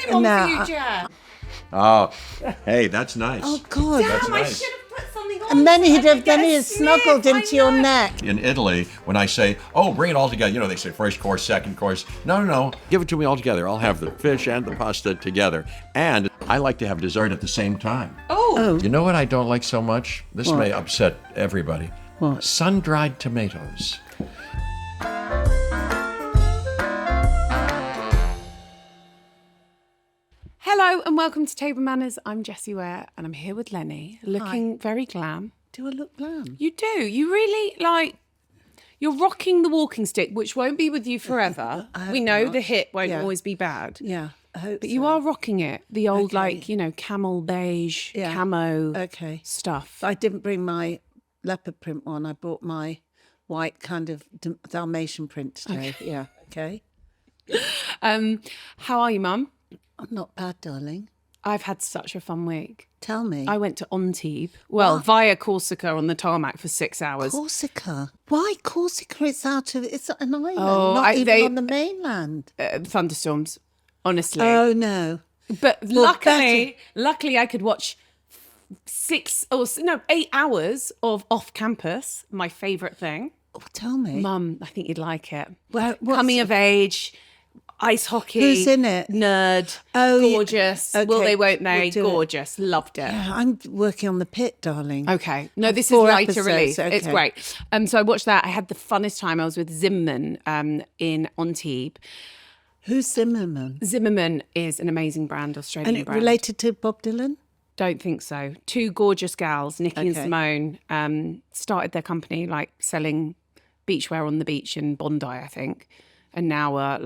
something on for you, Jeff. Oh, hey, that's nice. Oh, God. That's Damn, I nice. should have put something on. And then so I he'd could get a snuggled sniff, into I your know. neck. In Italy, when I say, oh, bring it all together, they say first course, second course. No. Give it to me all together. I'll have the fish and the pasta together. And I like to have dessert at the same time. Oh. You know what I don't like so much? This may upset everybody. What? Sun-dried tomatoes. Hello and welcome to Table Manners. I'm Jessie Ware and I'm here with Lenny, looking very glam. Do I look glam? You do. You really you're rocking the walking stick, which won't be with you forever. We know not. the hit won't Yeah. always be bad. Yeah, I hope But so. you are rocking it. The old, Okay. camel beige, Yeah. camo stuff. stuff. I didn't bring my leopard print one. I brought my white kind of Dalmatian print today. Okay. Yeah, okay. How are you, Mum? I'm not bad, darling. I've had such a fun week. Tell me. I went to Antibes, via Corsica on the tarmac for 6 hours. Corsica. Why Corsica? It's an island, Oh, not even on the mainland. Thunderstorms, honestly. Oh, no. But Well, luckily I could watch 8 hours of off campus, my favourite thing. Oh, tell me. Mum, I think you'd like it. Well, Coming of age, ice hockey. Who's in it? Nerd. Oh, yeah. Gorgeous. Okay, Will they, won't they? we'll do it. Gorgeous. Loved it. Yeah, I'm working on the pit, darling. Okay. No, this is 4 lighter episodes, release. It's okay. great. So I watched that. I had the funnest time. I was with Zimmerman in Antibes. Who's Zimmerman? Zimmerman is an amazing brand, Australian And it brand. related to Bob Dylan? Don't think so. Two gorgeous gals, Nikki and Okay. Simone, started their company selling beachwear on the beach in Bondi, I think, and now are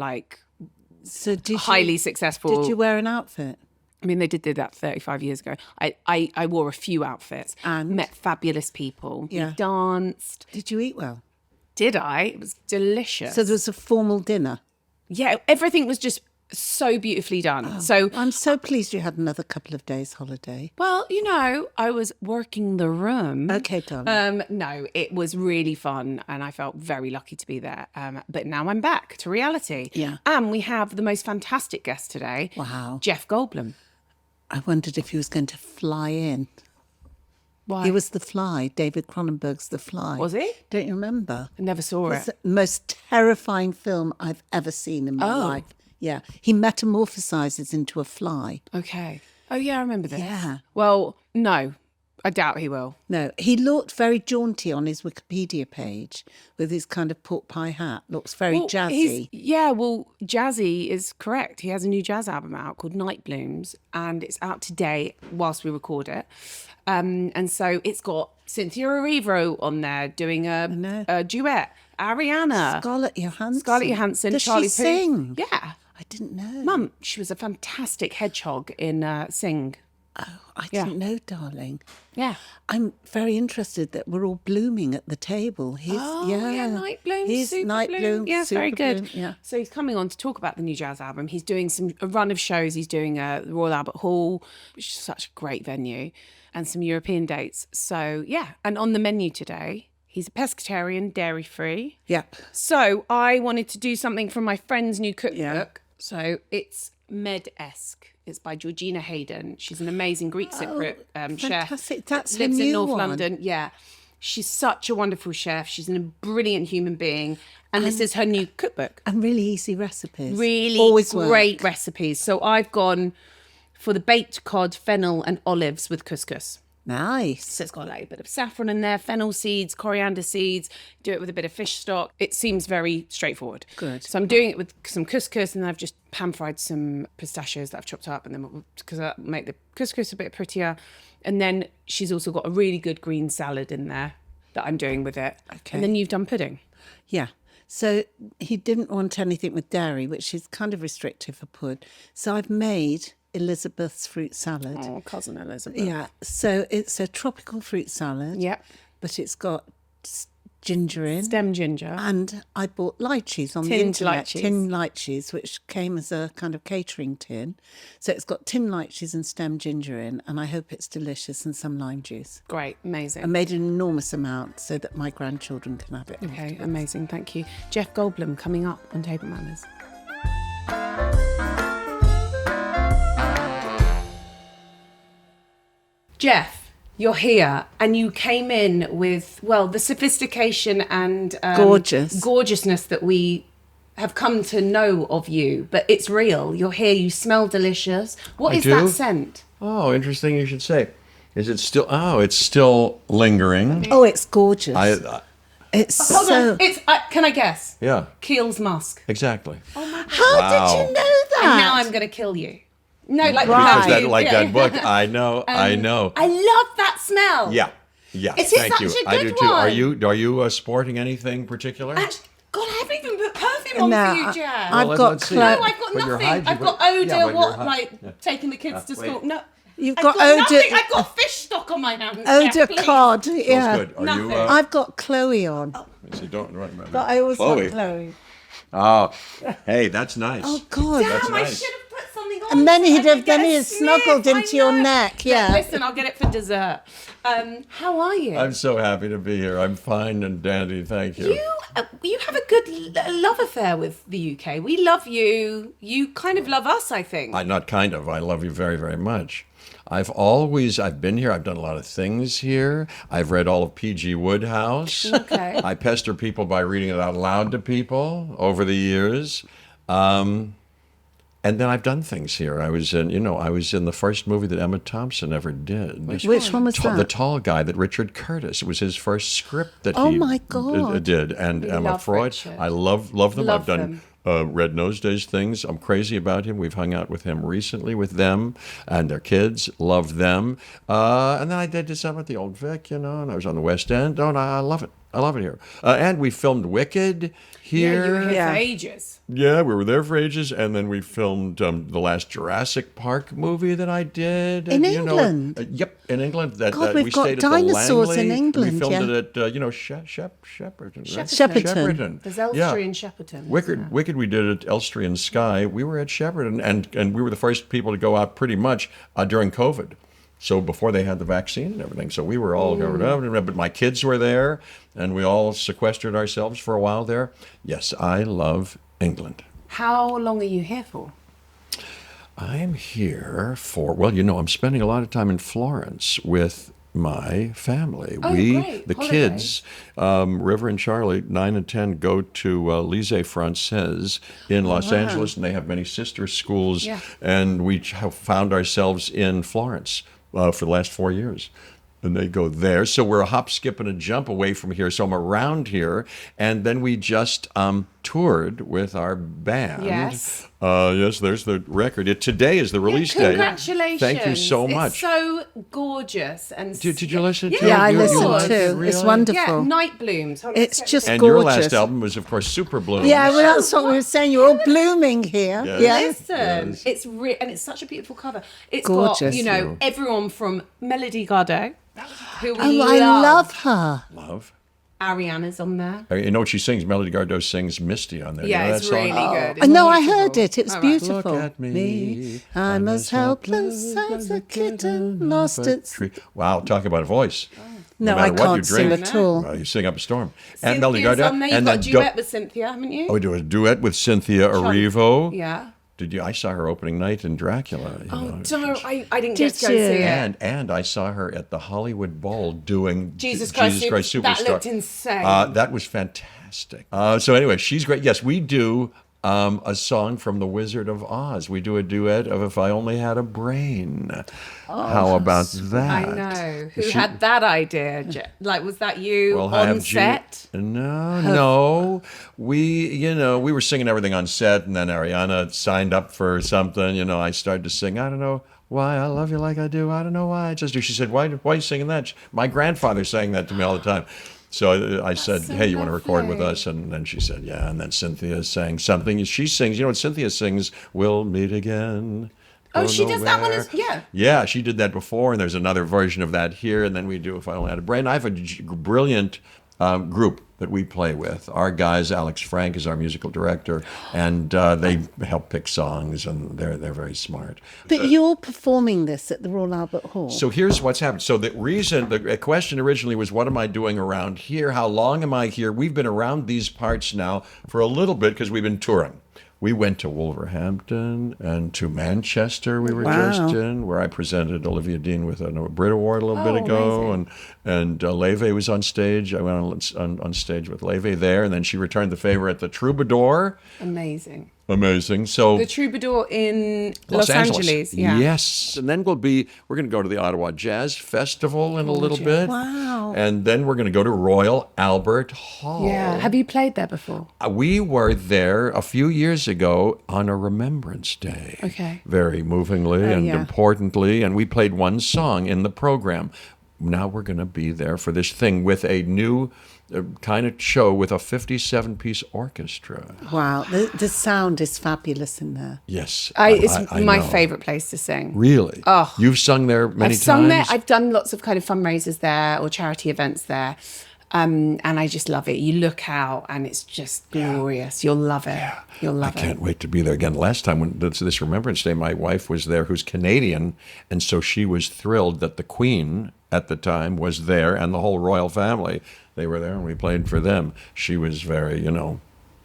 So highly successful. Did you wear an outfit? I mean, they did that 35 years ago. I wore a few outfits. And? Met fabulous people. Yeah. We danced. Did you eat well? Did I? It was delicious. So there was a formal dinner. Yeah, everything was just so beautifully done. So I'm so pleased you had another couple of days holiday. well, I was working the room. Okay, darling. No, it was really fun and I felt very lucky to be there. But now I'm back to reality. Yeah. And we have the most fantastic guest today. Wow. Jeff Goldblum. I wondered if he was going to fly in. Why? He was The Fly, David Cronenberg's The Fly. Was he? Don't you remember? I never saw It's it. the most terrifying film I've ever seen in my life. Yeah. He metamorphosizes into a fly. Okay. Oh, yeah, I remember this. Yeah. Well, no, I doubt he will. No, he looked very jaunty on his Wikipedia page with his kind of pork pie hat. Looks very Well, jazzy. jazzy is correct. He has a new jazz album out called Night Blooms, and it's out today whilst we record it. And so it's got Cynthia Erivo on there doing a duet. Ariana. Scarlett Johansson. Does Charlie she Puth. sing? Yeah. I didn't know. Mum, she was a fantastic hedgehog in Sing. I didn't know, darling. Yeah. I'm very interested that we're all blooming at the table. He's, Night Bloom, He's Super Night Bloom. Yeah, Super very good. Bloom, yeah. So he's coming on to talk about the new jazz album. He's doing a run of shows. He's doing the Royal Albert Hall, which is such a great venue, and some European dates. So, yeah. And on the menu today, he's a pescatarian, dairy-free. Yep. So I wanted to do something from my friend's new cookbook. Yeah. So it's Med-esque. It's by Georgina Hayden. She's an amazing Greek Cypriot chef. fantastic. That's her lives in new North one. London. Yeah. She's such a wonderful chef. She's a brilliant human being. And this is her new cookbook. And really easy recipes. Really Always great work. recipes. So I've gone for the baked cod, fennel and olives with couscous. Nice. So it's got a bit of saffron in there, fennel seeds, coriander seeds. Do it with a bit of fish stock. It seems very straightforward. Good. So I'm doing it with some couscous, and then I've just pan-fried some pistachios that I've chopped up, and then because I make the couscous a bit prettier. And then she's also got a really good green salad in there that I'm doing with it. Okay. And then you've done pudding. Yeah. So he didn't want anything with dairy, which is kind of restrictive for pud. So I've made Elizabeth's fruit salad. Oh, cousin Elizabeth. Yeah. So it's a tropical fruit salad. Yep. But it's got ginger in. Stem ginger. And I bought lychees on the Tinned internet. lychees. Tin lychees, which came as a kind of catering tin. So it's got tin lychees and stem ginger in, and I hope it's delicious, and some lime juice. Great. Amazing. I made an enormous amount so that my grandchildren can have it. Okay, amazing. Thank you. Jeff Goldblum coming up on Table Manners. Jeff, you're here, and you came in with, well, the sophistication and gorgeousness that we have come to know of you, but it's real. You're here, you smell delicious. What is that scent? Oh, interesting you should say. Is it still, it's still lingering. Oh, it's gorgeous. It's Hold so... on, it's, can I guess? Yeah. Keel's musk. Exactly. Oh my God. How did you know that? And now I'm going to kill you. No, like Because Right. that book, I know. I love that smell. Yeah. It's Thank such you. a I good do too. one. Are you sporting anything particular? Actually, God, I haven't even put perfume on No, for you, Jan. I've got let's see. No, clo- I've got But you're nothing. hygiene- I've got but- odor, yeah, but what, you're like taking the kids to school. wait. No. You've I've got got odor. nothing. I've got fish stock on my hands. Eau Jeff, de please. cod, Smells yeah. good. Are Nothing. you? I've got Chloe on. So don't remember. But I always Chloe. got Chloe. Oh, hey, that's nice. Oh, God. That's Damn, I nice. should have put something on. And then so I he'd could have get then a he'd have sniff. snuggled I into your know. neck, yeah. Listen, I'll get it for dessert. How are you? I'm so happy to be here. I'm fine and dandy. Thank you. You have a good love affair with the UK. We love you. You kind of love us, I think. Not kind of. I love you very, very much. I've been here. I've done a lot of things here. I've read all of P.G. Wodehouse. Okay. I pester people by reading it out loud to people over the years. And then I've done things here. I was in the first movie that Emma Thompson ever did. Which one was that? The Tall Guy, that Richard Curtis. It was his first script that Oh, he my God. did. And We Emma love Freud. Richard. I love them. Love I've done Red Nose Days things. I'm crazy about him. We've hung out with him recently with them and their kids. Love them. And then I did some at the Old Vic, and I was on the West End. Oh, and I love it. I love it here. And we filmed Wicked here. Yeah, you were here Yeah. for ages. Yeah, we were there for ages, and then we filmed the last Jurassic Park movie that I did. In and, England? Yep, in England. God, we we've got stayed at the dinosaurs in Langley, England, We filmed yeah. it at, Shepperton. Right? Shepperton. There's Elstree and Shepperton. Wicked we did at Elstree and Skye. We were at Shepperton, and we were the first people to go out pretty much during COVID. So before they had the vaccine and everything. So we were all covered up. But my kids were there, and we all sequestered ourselves for a while there. Yes, I love England. How long are you here for? I'm here for, I'm spending a lot of time in Florence with my family. Oh, great. The Holiday. kids, River and Charlie, 9 and 10, go to Lycée Française in Los Angeles, and they have many sister schools. Yeah. And we have found ourselves in Florence for the last 4 years. And they go there. So we're a hop, skip, and a jump away from here. So I'm around here. And then we just toured with our band. Yes. Yes, there's the record. Today is the release day. Congratulations. Thank you so much. It's so gorgeous. And Did you listen to it? Yeah, I You listened liked too. it, It's really? wonderful. Yeah, Night Blooms. Hold on, It's let's just And gorgeous. your last album was, of course, Super Blooms. Yeah, well, that's what we were saying. You're all blooming here. Yes. Yeah. Listen, Yes. it's and it's such a beautiful cover. It's Gorgeous. got, everyone from Melody Gardot, who we Oh, I love her. Love. Ariana's on there. You know what she sings? Melody Gardot sings Misty on there. You Yeah, know it's that song? really good. I It's know, I beautiful. heard it. It was All right. beautiful. Look at me. I'm as helpless as a kitten lost its... Tree. Wow, talk about a voice. No, matter I what you can't sing drink. at all. You sing up a storm. And Melody Cynthia's Gardot. on there. You've And got a then duet with Cynthia, haven't you? we do a duet with Cynthia Erivo. Yeah. Did you? I saw her opening night in Dracula. You know. Don't. I didn't get to go Did see you? it. And I saw her at the Hollywood Bowl doing Jesus Christ Superstar. That looked insane. That was fantastic. So anyway, she's great. Yes, we do a song from The Wizard of Oz. We do a duet of If I Only Had a Brain. How about that? I know. Who had that idea? Like, was that you Well, I on have set? No. We were singing everything on set, and then Ariana signed up for something. I started to sing. I don't know why I love you like I do. I don't know why I just do. She said, "Why are you singing that?" My grandfather sang that to me all the time. So I said, so "Hey, you want to record with lovely. us?" And then she said, "Yeah." And then Cynthia sang something. She sings. You know what Cynthia sings? "We'll meet again." Oh, Don't she know does that one where. as yeah. Yeah, she did that before, and there's another version of that here. And then we do If I Only Had a Brain. I have a brilliant group that we play with. Our guys, Alex Frank is our musical director, and they help pick songs, and they're very smart. But you're performing this at the Royal Albert Hall. So here's what's happened. So the question originally was, what am I doing around here? How long am I here? We've been around these parts now for a little bit because we've been touring. We went to Wolverhampton and to Manchester. We were Wow. just in, where I presented Olivia Dean with a Brit Award a little bit Oh, ago, amazing. and Leve was on stage. I went on stage with Leve there, and then she returned the favor at the Troubadour. Amazing. Amazing. So The Troubadour in Los Angeles. Yeah. Yes. And then we're going to go to the Ottawa Jazz Festival in a little bit. Wow. And then we're going to go to Royal Albert Hall. Yeah. Have you played there before? We were there a few years ago on a Remembrance Day. Okay. Very movingly and yeah. importantly. And we played one song in the program. Now we're going to be there for this thing with a new kind of show with a 57-piece orchestra. Wow. The sound is fabulous in there. Yes. It's I my know. favorite place to sing. Really? Oh. You've sung there many I've sung there. times? I've done lots of kind of fundraisers there or charity events there. And I just love it. You look out and it's just glorious. You'll love it. You'll love I it. can't wait to be there again. Last time when this Remembrance Day, my wife was there, who's Canadian, and so she was thrilled that the Queen at the time was there and the whole royal family. They were there and we played for them. She was very,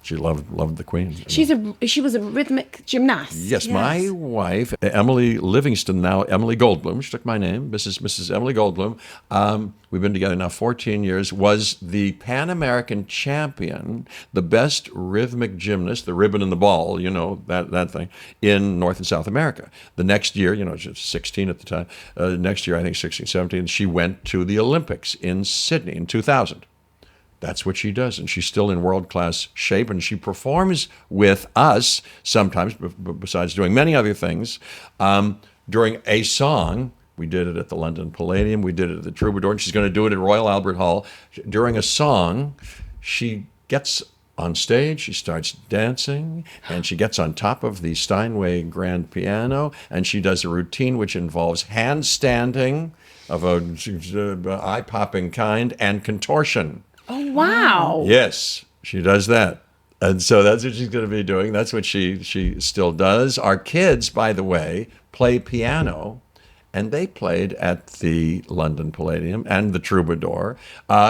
she loved the Queen. She was a rhythmic gymnast. Yes, my wife, Emily Livingston, now Emily Goldblum, she took my name, Mrs. Emily Goldblum. We've been together now 14 years, was the Pan American champion, the best rhythmic gymnast, the ribbon and the ball, that thing, in North and South America. The next year, she was 16 at the time, next year, I think 16, 17, she went to the Olympics in Sydney in 2000. That's what she does, and she's still in world-class shape, and she performs with us sometimes, besides doing many other things, during a song. We did it at the London Palladium, we did it at the Troubadour, and she's going to do it at Royal Albert Hall. During a song, she gets on stage, she starts dancing, and she gets on top of the Steinway grand piano, and she does a routine which involves handstanding of a eye-popping kind and contortion. Oh, wow. Yes, she does that. And so that's what she's going to be doing. That's what she still does. Our kids, by the way, play piano, and they played at the London Palladium and the Troubadour,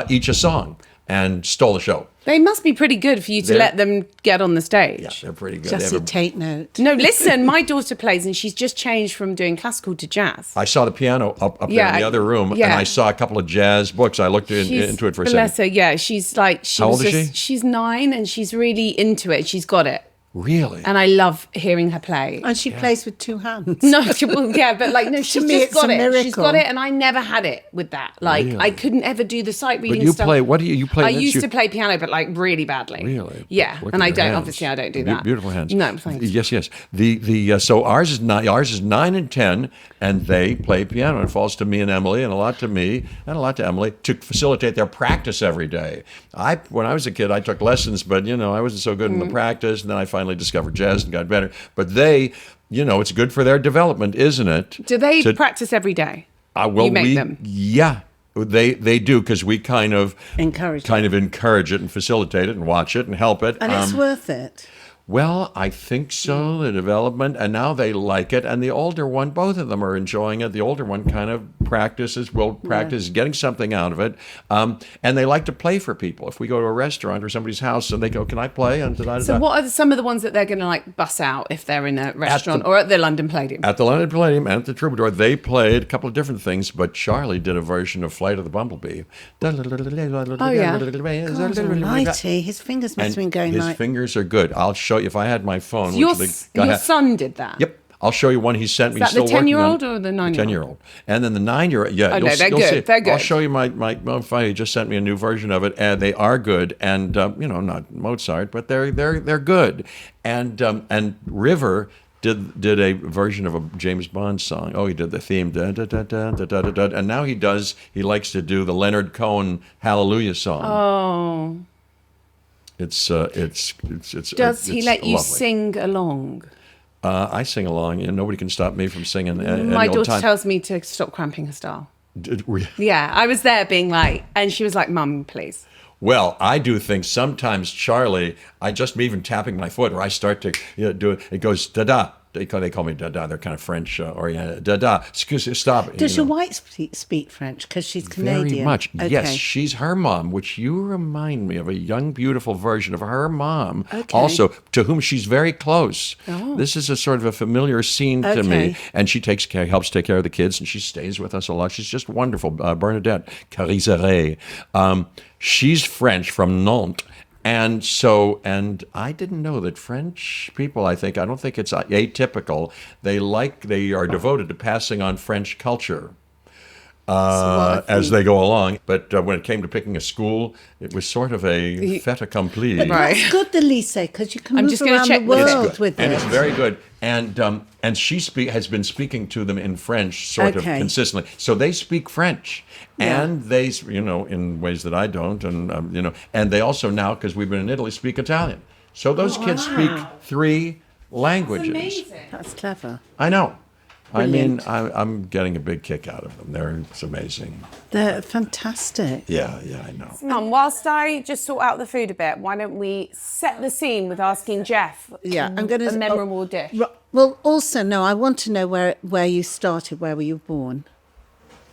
each a song, and stole the show. They must be pretty good for you to let them get on the stage. Yeah, they're pretty good. Just to take note. No, listen, my daughter plays and she's just changed from doing classical to jazz. I saw the piano up there Yeah, in the other room, yeah. and I saw a couple of jazz books. I looked into it for a Bless second. her, yeah. She's like, How old is she? She's 9 and she's really into it. She's got it. Really? And I love hearing her play. And she plays with 2 hands. No, well, yeah, but like, no, she's me, just it's got a it. She's got miracle. it, and I never had it with that. Like, Really? I couldn't ever do the sight reading But you stuff. play, what do you play? I that's used you- to play piano, but like really badly. Really? Yeah, Look and at I your don't. hands. Obviously, I don't do that. Beautiful hands. No, thanks. Yes. So ours is 9 and 10, and they play piano. It falls to me and Emily, and a lot to me, and a lot to Emily, to facilitate their practice every day. When I was a kid, I took lessons, but I wasn't so good in the practice, and then I finally discovered jazz and got better. But they, it's good for their development, isn't it? Do they practice every day? Well, you make them? Yeah, they do, because we kind of Encourage encourage it and facilitate it and watch it and help it. And it's worth it. Well, I think so, the development, and now they like it. And the older one, both of them are enjoying it. The older one kind of will practice getting something out of it. And they like to play for people. If we go to a restaurant or somebody's house and they go, can I play? And So what are some of the ones that they're going to like bus out if they're in a restaurant or at the London Palladium? At the London Palladium and at the Troubadour, they played a couple of different things, but Charlie did a version of Flight of the Bumblebee. Oh, yeah. God almighty, his fingers must have been going his like... fingers are good. I'll show you if I had my phone. Your which the guy had- son did that? Yep. I'll show you one he sent me. Is that the Still working on 10-year-old or the 9-year-old? 10-year-old. And then the 9-year-old, yeah. Oh, no, they're you'll good. see. They're good. I'll show you my file. He just sent me a new version of it, and they are good. And, not Mozart, but they're good. And River did a version of a James Bond song. Oh, he did the theme, da, da, da, da, da, da, da, da. And now he likes to do the Leonard Cohen Hallelujah song. Oh. It's Does he let you lovely. sing along? I sing along, and nobody can stop me from singing. My any old daughter time. tells me to stop cramping her style. Were you- Yeah, I was there being like, and she was like, Mum, please. Well, I do think sometimes, Charlie, I just even tapping my foot, or I start to do it. It goes da da They call me Dada. They're kind of French oriented. Dada, excuse, stop. Does your wife speak French? Because she's Canadian. Very much. Okay. Yes, she's her mom, which you remind me of a young, beautiful version of her mom, also to whom she's very close. Oh. This is a sort of a familiar scene to me, and she helps take care of the kids, and she stays with us a lot. She's just wonderful. Bernadette Carizeret. She's French from Nantes. And I didn't know that French people, I don't think it's atypical. They are devoted to passing on French culture as they go along. But when it came to picking a school, it was sort of a fait accompli. But that's good, the lycée, because you can move around the world with it. And it's very good. And she has been speaking to them in French sort of consistently. So they speak French. Yeah. And they, in ways that I don't. And, and they also now, because we've been in Italy, speak Italian. So those kids speak 3 languages. That's amazing. That's clever. I know. Brilliant. I mean, I'm getting a big kick out of them. It's amazing. They're fantastic. Yeah, I know. Mum, whilst I just sort out the food a bit, why don't we set the scene with asking Jeff I'm gonna, a memorable dish? Well, also, no, I want to know where you started. Where were you born?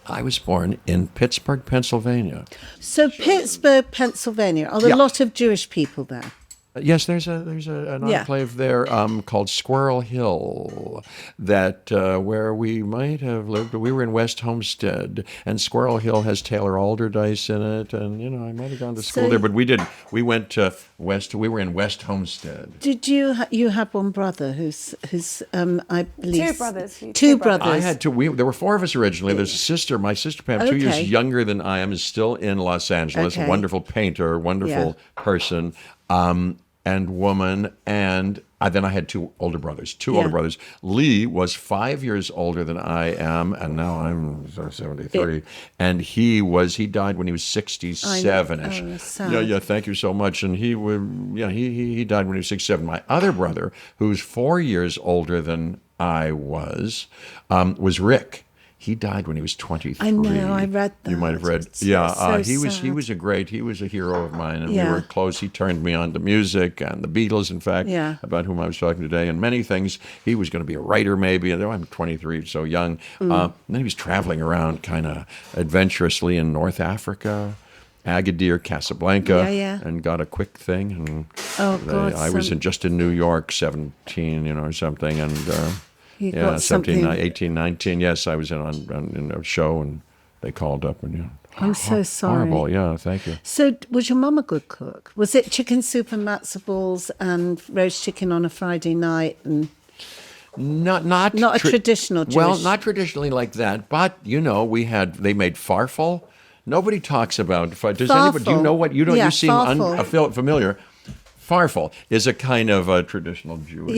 I was born in Pittsburgh, Pennsylvania. So Pittsburgh, Pennsylvania. Are there a lot of Jewish people there? Yes, there's an enclave there called Squirrel Hill that where we might have lived. We were in West Homestead, and Squirrel Hill has Taylor Alderdice in it, and I might have gone to school there, but we didn't. We went to West. We were in West Homestead. Did you have one brother who's I believe 2 brothers. Two brothers. I had 2. There were 4 of us originally. There's a sister. My sister Pam, 2 years younger than I am, is still in Los Angeles. A wonderful painter, wonderful person. And woman, and then I had 2 older brothers. 2 older brothers. Lee was 5 years older than I am, and now I'm 73. And he died when he was 67ish. Oh, sad. Yeah. Thank you so much. And he died when he was 67. My other brother, who's 4 years older than I was Rick. He died when he was 23. I know, I read that. You might have read. He was a hero of mine, and we were close. He turned me on to music and the Beatles, in fact, about whom I was talking today, and many things. He was going to be a writer, maybe. And I'm 23, so young. And then he was traveling around kind of adventurously in North Africa, Agadir, Casablanca, and got a quick thing. And I was just in New York, 17, or something, and. 17, 18, 19. Yes, I was in a show, and they called up, and I'm so sorry. Horrible. Yeah, thank you. So, was your mum a good cook? Was it chicken soup and matzo balls and roast chicken on a Friday night? And not a traditional Jewish. Well, not traditionally like that, but they made farfel. Nobody talks about. Does anybody? Do you know what you don't? You seem unfamiliar. Farfel is a kind of a traditional Jewish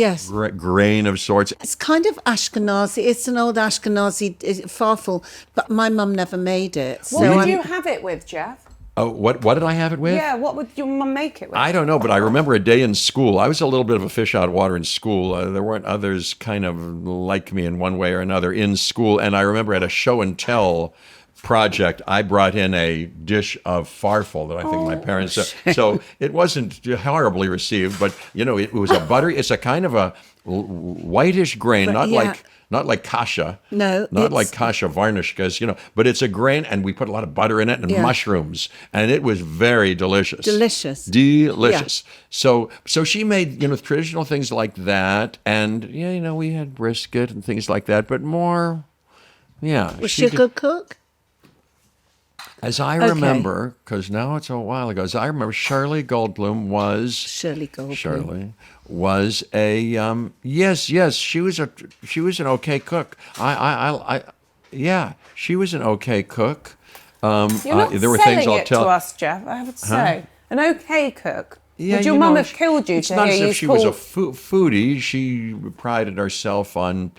grain of sorts. It's kind of Ashkenazi. It's an old Ashkenazi farfel, but my mum never made it. What would you have it with, Jeff? Oh, what did I have it with? Yeah, what would your mum make it with? I don't know, but I remember a day in school. I was a little bit of a fish out of water in school. There weren't others kind of like me in one way or another in school, and I remember at a show and tell project, I brought in a dish of farfel that I think my parents so it wasn't horribly received, but it was a buttery. It's a kind of a whitish grain, not like kasha, not like kasha varnishkas, but it's a grain, and we put a lot of butter in it and mushrooms, and it was very delicious. Delicious. So she made traditional things like that, and we had brisket and things like that, but more. Was she a good cook? As I remember, because now it's a while ago, Shirley Goldblum was... Shirley was a... yes, she was an okay cook. She was an okay cook. You're not there were selling things I'll it tell to us, Jeff, I have to say. An okay cook. Would your mum have killed you it's to not hear as you if she was a foodie. She prided herself on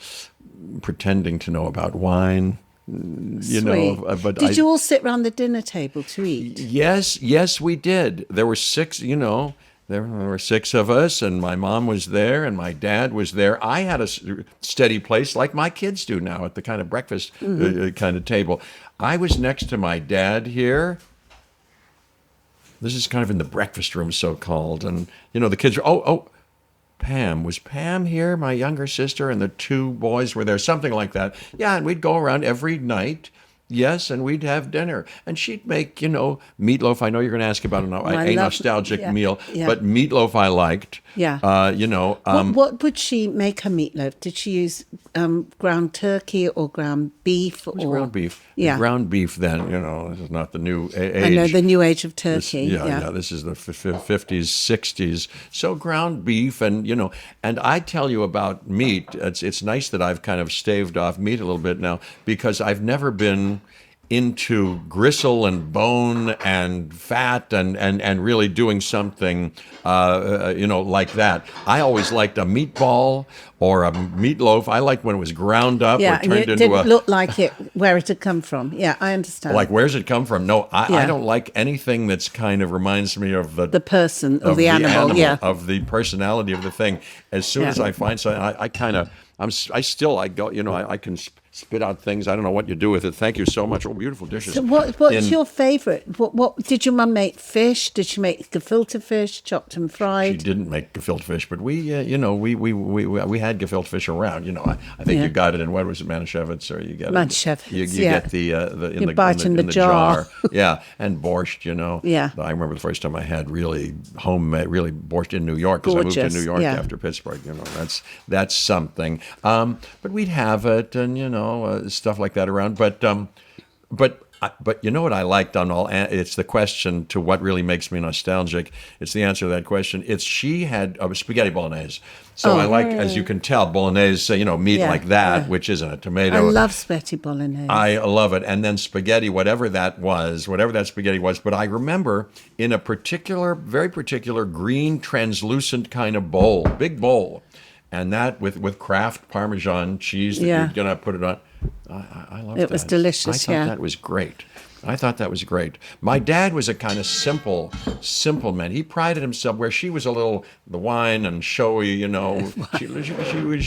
pretending to know about wine. But did you all sit around the dinner table to eat? Yes, we did. There were 6, there were 6 of us, and my mom was there, and my dad was there. I had a steady place like my kids do now at the kind of breakfast kind of table. I was next to my dad here. This is kind of in the breakfast room, so-called, and the kids are, Pam. Was Pam here? My younger sister and the two boys were there, something like that. Yeah, and we'd go around every night. Yes, and we'd have dinner. And she'd make, meatloaf. I know you're going to ask about a nostalgic meal, but meatloaf I liked. Yeah. What would she make her meatloaf? Did she use ground turkey or ground beef? It was ground beef. Yeah. Ground beef then, this is not the new age. I know, the new age of turkey. This is the 50s, 60s. So ground beef and I tell you about meat. It's nice that I've kind of staved off meat a little bit now because I've never been into gristle and bone and fat and really doing something, like that. I always liked a meatball or a meatloaf. I liked when it was ground up or turned into didn't look like where it had come from. Yeah, I understand. Like, where's it come from? No, I don't like anything that's kind of reminds me of the person or the animal, of the personality of the thing. As soon as I find something, I can spit out things. I don't know what you do with it. Thank you so much. Oh, beautiful dishes. So what's your favourite? What did your mum make? Fish? Did she make gefilte fish, chopped and fried? She didn't make gefilte fish, but we had gefilte fish around. I think you got it in, what was it, Manischewitz, or you get Manischewitz, you get the in the jar. Yeah, and borscht. Yeah. I remember the first time I had really homemade, really borscht in New York because I moved to New York after Pittsburgh. That's something. But we'd have it, and stuff like that around. But you know what I liked on all? It's the question to what really makes me nostalgic. It's the answer to that question. She had spaghetti bolognese. So I like, as you can tell, bolognese, meat like that, which isn't a tomato. I love spaghetti bolognese. I love it. And then spaghetti, whatever that spaghetti was. But I remember in a very particular green translucent kind of bowl, big bowl, and that with Kraft Parmesan cheese that you're going to put it on. I loved that. It was delicious, I thought that was great. My dad was a kind of simple man. He prided himself where she was the wine and showy, she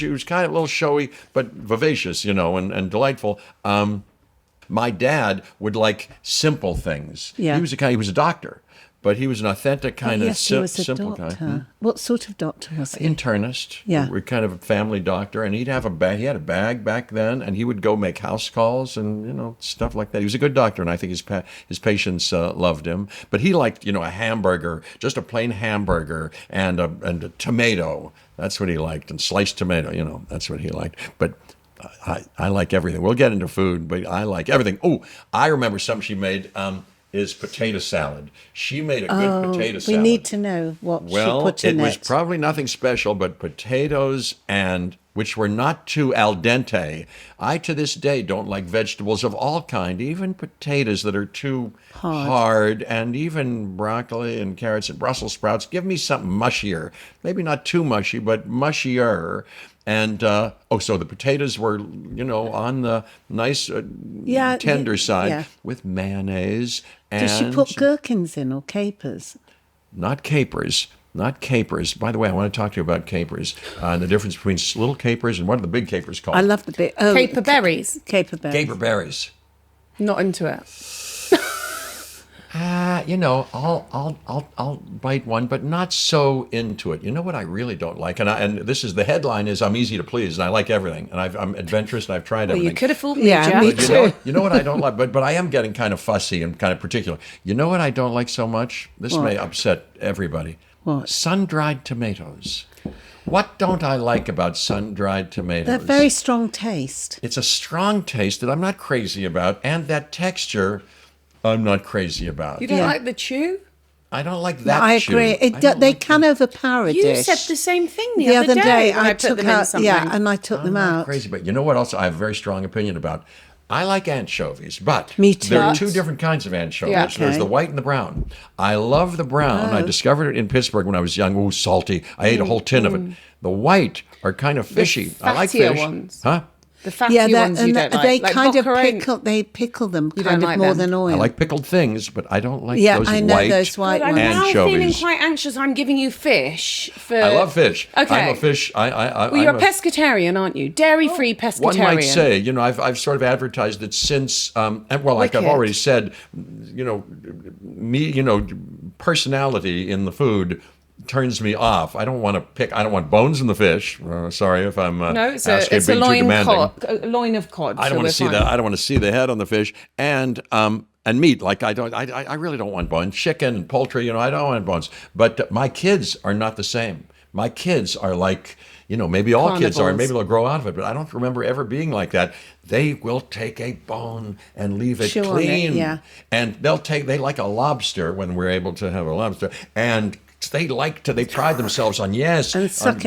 was kind of a little showy, but vivacious, and delightful. My dad would like simple things. Yeah. He was a doctor. But he was an authentic kind of simple guy. What sort of doctor was he? Internist. Yeah. We're kind of a family doctor, and he'd have a bag. He had a bag back then, and he would go make house calls and stuff like that. He was a good doctor, and I think his patients loved him. But he liked a hamburger, just a plain hamburger, and a tomato. That's what he liked, and sliced tomato. That's what he liked. But I like everything. We'll get into food, but I like everything. Oh, I remember something she made. Is potato salad. She made a good potato salad. We need to know what she put in it. Well, it was probably nothing special, but potatoes which were not too al dente. I, to this day, don't like vegetables of all kind, even potatoes that are too hard, and even broccoli and carrots and Brussels sprouts. Give me something mushier. Maybe not too mushy, but mushier. And so the potatoes were, on the nice tender side with mayonnaise. Did she put gherkins in or capers? Not capers. By the way, I want to talk to you about capers and the difference between little capers and what are the big capers called? I love the big caper berries. Caper berries. Caper berries. Not into it. I'll bite one, but not so into it. You know what I really don't like, and this is the headline is I'm easy to please, and I like everything, and I'm adventurous, and I've tried everything. You could have fooled me, Jeff. Me too. You know what I don't like, but I am getting kind of fussy and kind of particular. You know what I don't like so much? This may upset everybody. What? Sun-dried tomatoes. What don't I like about sun-dried tomatoes? They're very strong taste. It's a strong taste that I'm not crazy about, and that texture I'm not crazy about. You don't like the chew? I don't like that. I agree. They can overpower a dish. You said the same thing the other day. I took them out. Yeah, and I took them out. Not crazy, but you know what else I have a very strong opinion about? I like anchovies, but Me too. there are two different kinds of anchovies. Yeah. There's the white and the brown. I love the brown. I discovered it in Pittsburgh when I was young. Ooh, salty. I ate a whole tin of it. The white are kind of fishy. I like fish. Ones. Huh? The fatty ones you don't like. They like kind of boccarone. pickle them You kind don't of like more them? than oil. I like pickled things, but I don't like those I know white those white But I'm ones. now feeling anchovies. quite anxious. I'm giving you fish for. I love fish. Okay. I'm a fish. Well, you're a pescatarian, aren't you? Dairy-free pescatarian. One might say, I've sort of advertised it since, like Wicked. I've already said, personality in the food turns me off. I don't want bones in the fish. Sorry if I'm No, it's asking a being too demanding. loin of cod. I don't want to see that. I don't want to see the head on the fish, and meat. Like I really don't want bones. Chicken and poultry. I don't want bones. But my kids are not the same. My kids are like, maybe all kids are, and maybe they'll grow out of it. But I don't remember ever being like that. They will take a bone and leave it clean. And they like a lobster when we're able to have a lobster, and they pride themselves on on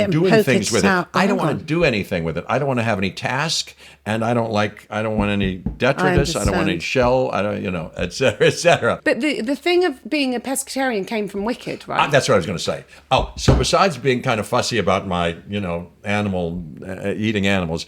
doing things with it. I don't want to do anything with it. I don't want to have any task, and I don't want any detritus. I don't want any shell. I don't, et cetera, et cetera. But the thing of being a pescatarian came from Wicked, right? That's what I was going to say. Oh, so besides being kind of fussy about my, eating animals,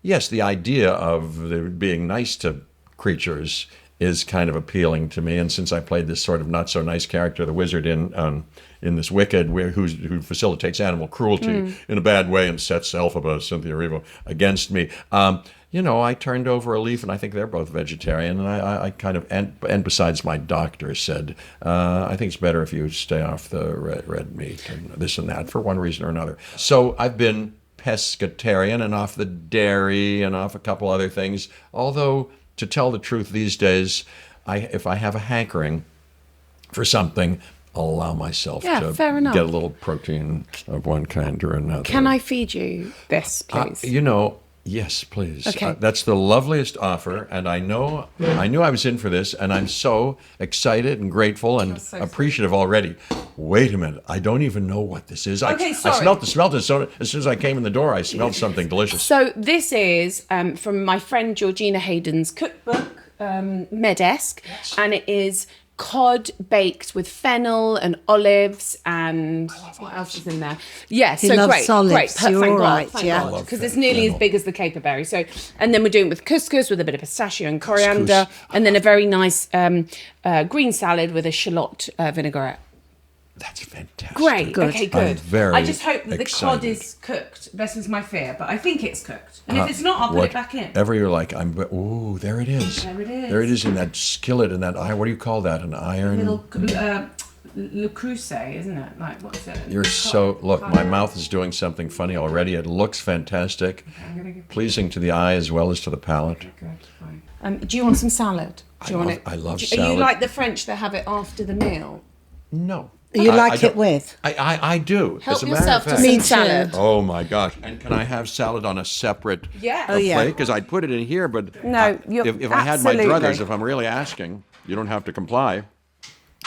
yes, the idea of being nice to creatures is kind of appealing to me. And since I played this sort of not so nice character, the wizard in this Wicked, who facilitates animal cruelty in a bad way and sets Elphaba, Cynthia Erivo, against me, I turned over a leaf, and I think they're both vegetarian. And I kind of, and besides, my doctor said, I think it's better if you stay off the red meat and this and that for one reason or another. So I've been pescatarian and off the dairy and off a couple other things, although, to tell the truth, these days, if I have a hankering for something, I'll allow myself to get a little protein of one kind or another. Can I feed you this, please? Yes, please. Okay. That's the loveliest offer, and I knew I was in for this, and I'm so excited and grateful and appreciative already. Wait a minute, I don't even know what this is. Okay, I smelled it. So as soon as I came in the door, I smelled something delicious. So this is from my friend Georgina Hayden's cookbook, Medesk, and it is cod baked with fennel and olives and what else is in there? Yeah, He so loves olives. great. You're Thank all God, right, thank yeah. God, because it's nearly as big as the caperberry. So, and then we're doing it with couscous with a bit of pistachio and coriander, and then a very nice green salad with a shallot vinaigrette. That's fantastic. Great. Good. Okay, good. I'm very I just hope that the cod excited. is cooked. This is my fear, but I think it's cooked. And if it's not, I'll put it back in. Whatever you're like, ooh, there it is. There it is. There it is in that skillet, in that iron. What do you call that? An iron? Little Le Creuset, isn't it? Like, what's it? You're so, look, my mouth is doing something funny already. It looks fantastic, pleasing to the eye as well as to the palate. Good, fine. Do you want some salad? Do you want it? I love Are salad. you like the French that have it after the meal? No. You like I it with? I do. Help As a matter yourself of to fact. some salad. Oh my gosh! And can I have salad on a separate plate? Because I'd put it in here, but No, if I had my druthers, if I'm really asking, you don't have to comply.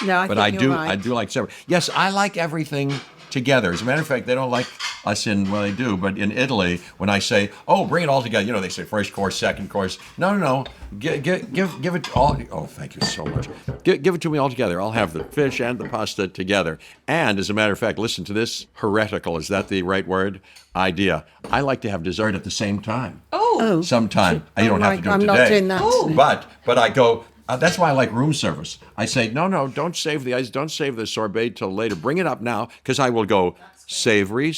No, I But think you're right. I do like separate. Yes, I like everything together. As a matter of fact, they don't like us they do, but in Italy, when I say, oh, bring it all together, they say first course, second course. No. Give it all. Oh, thank you so much. Give it to me all together. I'll have the fish and the pasta together. And as a matter of fact, listen to this heretical, is that the right word? Idea. I like to have dessert at the same time. Oh. Sometime. You don't have to do it I'm today. not doing that. Oh. But I go, that's why I like room service. I say, no, don't save the ice. Don't save the sorbet till later. Bring it up now, because I will go savory,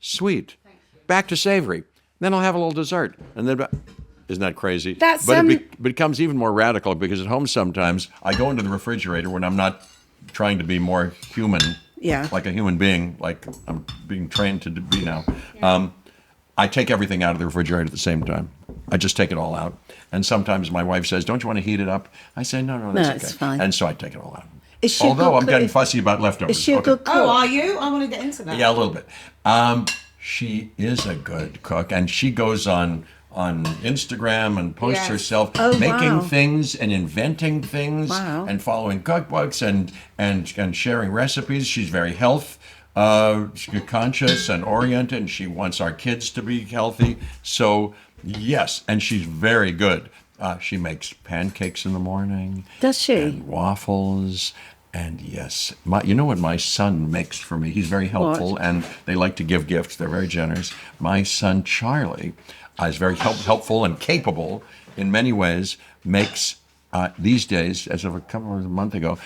sweet. Back to savory. Then I'll have a little dessert. And then, isn't that crazy? That's, but it becomes even more radical, because at home sometimes I go into the refrigerator when I'm not trying to be more human, like a human being, like I'm being trained to be now. I take everything out of the refrigerator at the same time. I just take it all out. And sometimes my wife says, don't you want to heat it up? I say, no, that's okay. it's fine. And so I take it all out. Is she a Although good I'm getting cook? fussy about leftovers. Is she a good cook? Oh, are you? I want to get into that. Yeah, a little bit. She is a good cook, and she goes on Instagram and posts herself making things and inventing things and following cookbooks and sharing recipes. She's very health conscious and oriented, and she wants our kids to be healthy. So yes, and she's very good. She makes pancakes in the morning. Does she? And waffles. And yes, you know what my son makes for me? He's very helpful, and they like to give gifts. They're very generous. My son, Charlie, is very helpful and capable in many ways, makes these days, as of a month ago,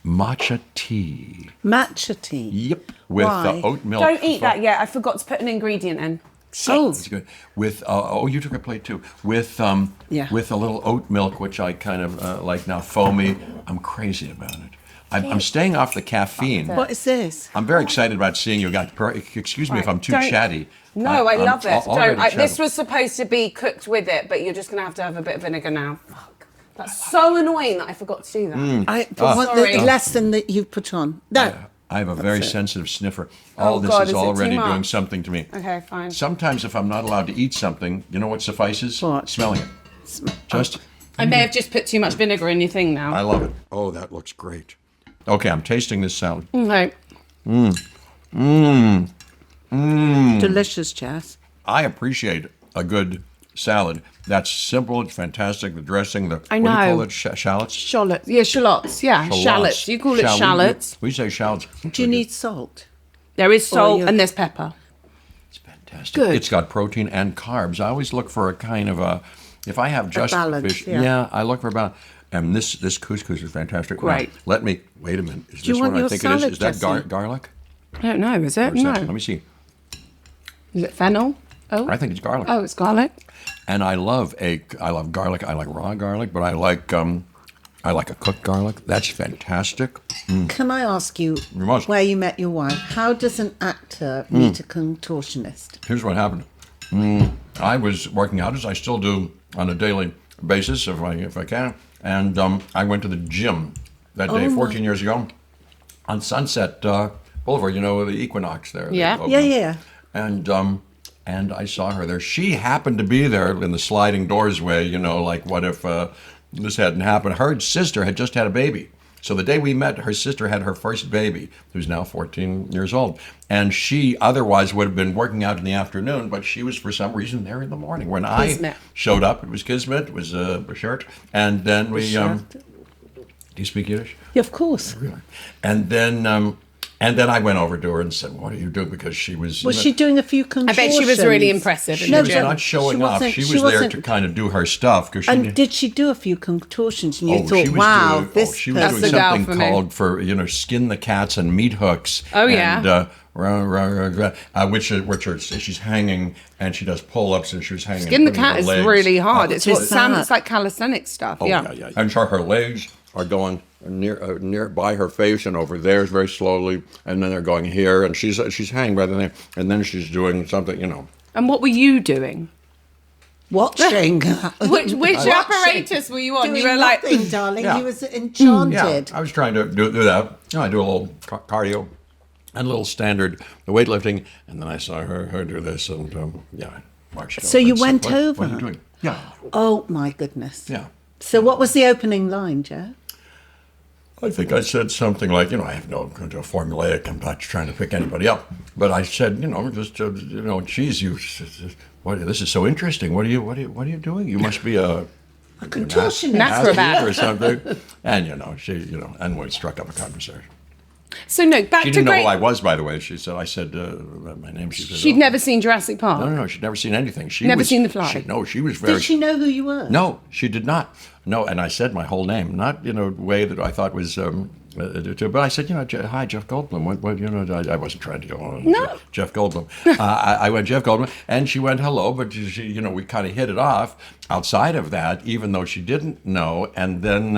matcha tea. Matcha tea? Yep, with oat milk. Don't eat that yet. I forgot to put an ingredient in. It's good. With you took a plate too. With with a little oat milk, which I kind of like now, foamy. I'm crazy about it. I'm staying off the caffeine. What is this? I'm very excited about seeing you. Excuse me if I'm too Don't- chatty. No, I I'm love it. already Don't. This chatty. was supposed to be cooked with it, but you're just going to have a bit of vinegar now. Fuck. That's so annoying that I forgot to do that. The Sorry. lesson that you put on. No. I have a very sensitive sniffer. All this God, is is it too already doing much? something to me. Okay, fine. Sometimes if I'm not allowed to eat something, you know what suffices? What? Smelling it. Just, I may have just put too much vinegar in your thing now. I love it. Oh, that looks great. Okay, I'm tasting this salad. Okay. Delicious, Jess. I appreciate a good salad. That's simple. It's fantastic. The dressing, the I what do you call know. it? Shallots. Shallots. Yeah, shallots. Yeah, shallots. You call it shallots. We say shallots. Do you need salt? There is salt you- and there's pepper. It's fantastic. Good. It's got protein and carbs. I always look for a kind of a. If I have just balance, fish, yeah. I look for a balance. And this couscous is fantastic. Great. Now, let me wait a minute. Is Do you this want what I your think it is? salad Is that dressing? garlic? I don't know, is it? Or is No. that- let me see. Is it fennel? Oh. I think it's garlic. Oh, it's garlic. And I love garlic. I like raw garlic, but I like a cooked garlic. That's fantastic. Can I ask you must. where you met your wife? How does an actor meet a contortionist? Here's what happened. I was working out, as I still do on a daily basis, if I can, and I went to the gym that day, 14 years ago, on Sunset Boulevard. You know, the Equinox there. Yeah. They opened Yeah, up. yeah. And I saw her there. She happened to be there in the sliding doors way. You know, like what if this hadn't happened? Her sister had just had a baby. So the day we met, her sister had her first baby, who's now 14 years old. And she otherwise would have been working out in the afternoon, but she was for some reason there in the morning. When Kismet. I showed up, it was Kismet, it was Bashert. And then we, do you speak Yiddish? Yeah, of course. Really? And then I went over to her and said, "What are you doing?" Because she was. Was she doing a few I contortions? bet she was really impressive. She in the was gym. not showing off. wasn't- She was she there wasn't- to kind of do her stuff. Cause she And did she do a few contortions? And you she thought, was wow, doing, this she was That's doing the gal something for me. called for skin the cats and meat hooks. Oh, yeah. And which are she's hanging and she does pull-ups and she was hanging. Skin the putting her cat is legs really hard. up. It's what is Sam. that? It's like calisthenics stuff. Oh, yeah. And so her legs are going near by her face and over there very slowly, and then they're going here, and she's hanging by the thing, and then she's doing something, And what were you doing? watching. Which apparatus were you on? Doing You were like, nothing, darling. Yeah. He was enchanted. I was trying to do that. I do a little cardio and a little standard weightlifting, and then I saw her do this, and I marched. So over you and went said, What are over? you doing? Yeah, Oh my goodness. yeah. So what was the opening line, Jeff? I think I said something like, I have no formulaic. I'm not trying to pick anybody up, but I said, geez, this is so interesting. What are you doing? You must be a Contortionist. Acrobat. or something. And and we struck up a conversation. so no, back She to didn't know great. who I was, by the way. She said, I said my name. She said, She'd "Oh." never seen Jurassic Park. No, she'd never seen anything. She Never was- seen The Fly? She was very. Did she know who you were? No, she did not. No, and I said my whole name, not in a way that I thought was. But I said, hi, Jeff Goldblum. I wasn't trying to go on. No. Jeff Goldblum. I went Jeff Goldblum, and she went hello, but she, we kind of hit it off. Outside of that, even though she didn't know, and then,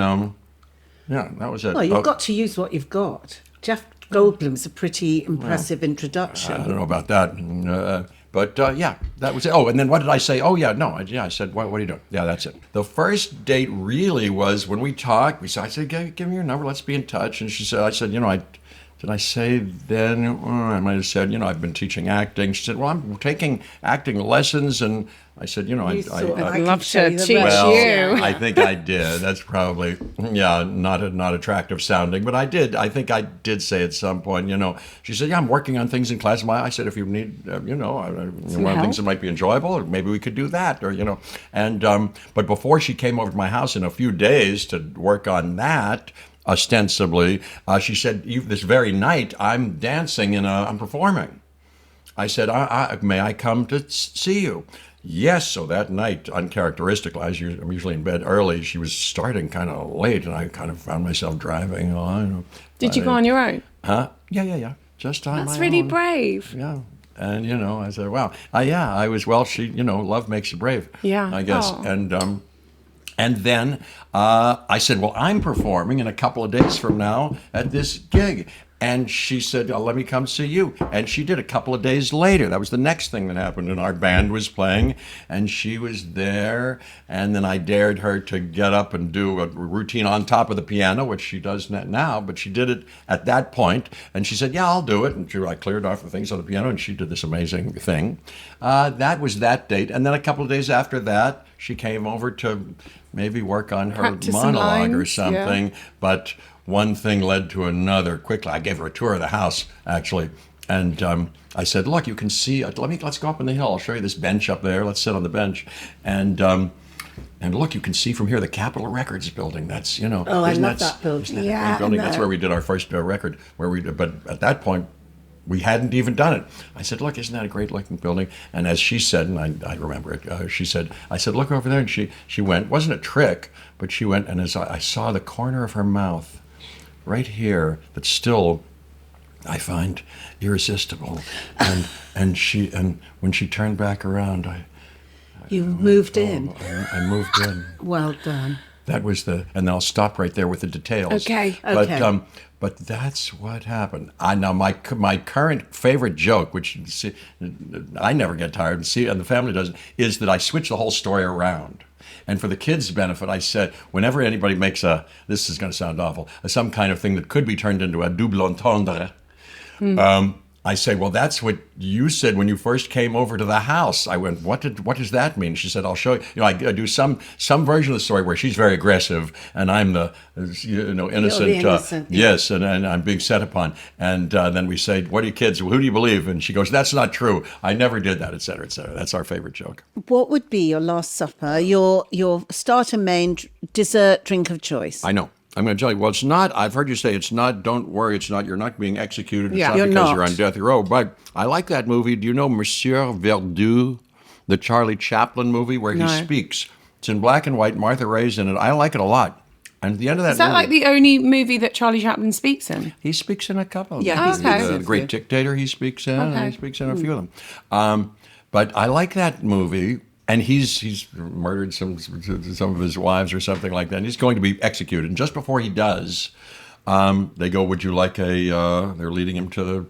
that was it. Well, you've got to use what you've got. Jeff Goldblum's a pretty impressive introduction. I don't know about that. But that was it. Oh, and then what did I say? Oh, yeah, no. I said, what are you doing? Yeah, that's it. The first date really was when we talked. I said, give me your number. Let's be in touch. And she said, did I say then? I might have said, I've been teaching acting. She said, well, I'm taking acting lessons. And I said, You thought I I'd could love show to you the teach rest. you. I think I did. That's probably, not attractive sounding, but I did. I think I did say at some point, she said, I'm working on things in class. I said, if you need, one of the things that might be enjoyable, or maybe we could do that, or, and, but before she came over to my house in a few days to work on that, ostensibly, she said, this very night, I'm dancing I'm performing. I said, may I come to see you? Yes. So that night, uncharacteristically, I'm usually in bed early. She was starting kind of late, and I kind of found myself driving along. Did you go on your own? Huh? Yeah. Just on That's my really own. brave. Yeah. And, I said, wow. I was, she, love makes you brave. Yeah. I guess. Oh. And then I said, well, I'm performing in a couple of days from now at this gig. And she said, oh, let me come see you. And she did a couple of days later. That was the next thing that happened. And our band was playing, and she was there. And then I dared her to get up and do a routine on top of the piano, which she does now. But she did it at that point. And she said, yeah, I'll do it. And I cleared off the things on the piano, and she did this amazing thing. That was that date. And then a couple of days after that, she came over to maybe work on her Practice some monologue or lines, something. yeah. But one thing led to another quickly. I gave her a tour of the house, actually. And I said, look, you can see, let's go up on the hill. I'll show you this bench up there. Let's sit on the bench. And look, you can see from here the Capitol Records building. That's, Oh, I love that building. Isn't that a Yeah, great building? That's no. where we did our first record. But at that point, we hadn't even done it. I said, look, isn't that a great looking building? And as she said, and I remember it, I said, look over there. And she went, wasn't a trick, but she went, and as I saw the corner of her mouth right here that still I find irresistible. And when she turned back around, You moved in. I moved in. Well done. That was and I'll stop right there with the details. Okay. But that's what happened. Now my current favorite joke, which I never get tired and the family doesn't, is that I switch the whole story around. And for the kids' benefit, I said, whenever anybody makes this is going to sound awful, some kind of thing that could be turned into a double entendre, I say, well, that's what you said when you first came over to the house. I went, what does that mean? She said, I'll show you. I do some version of the story where she's very aggressive and I'm the innocent. You're the innocent, yeah. Yes, and I'm being set upon. And then we say, what are you kids? Who do you believe? And she goes, that's not true. I never did that, et cetera, et cetera. That's our favorite joke. What would be your last supper, your starter, main, dessert, drink of choice? I know. I'm going to tell you, well, it's not, I've heard you say it's not, don't worry, it's not, you're not being executed. It's Yeah. not You're because not. you're on death row. But I like that movie. Do you know Monsieur Verdoux, the Charlie Chaplin movie where No. he speaks? It's in black and white. Martha Ray's in it. I like it a lot. And at the end of that Is that movie, like the only movie that Charlie Chaplin speaks in? he speaks in a couple. Yeah, he speaks The in a Great few. Dictator he speaks in. Okay. He speaks in a few of them. But I like that movie. And he's murdered some of his wives or something like that. And he's going to be executed. And just before he does, they go, would you like they're leading him to the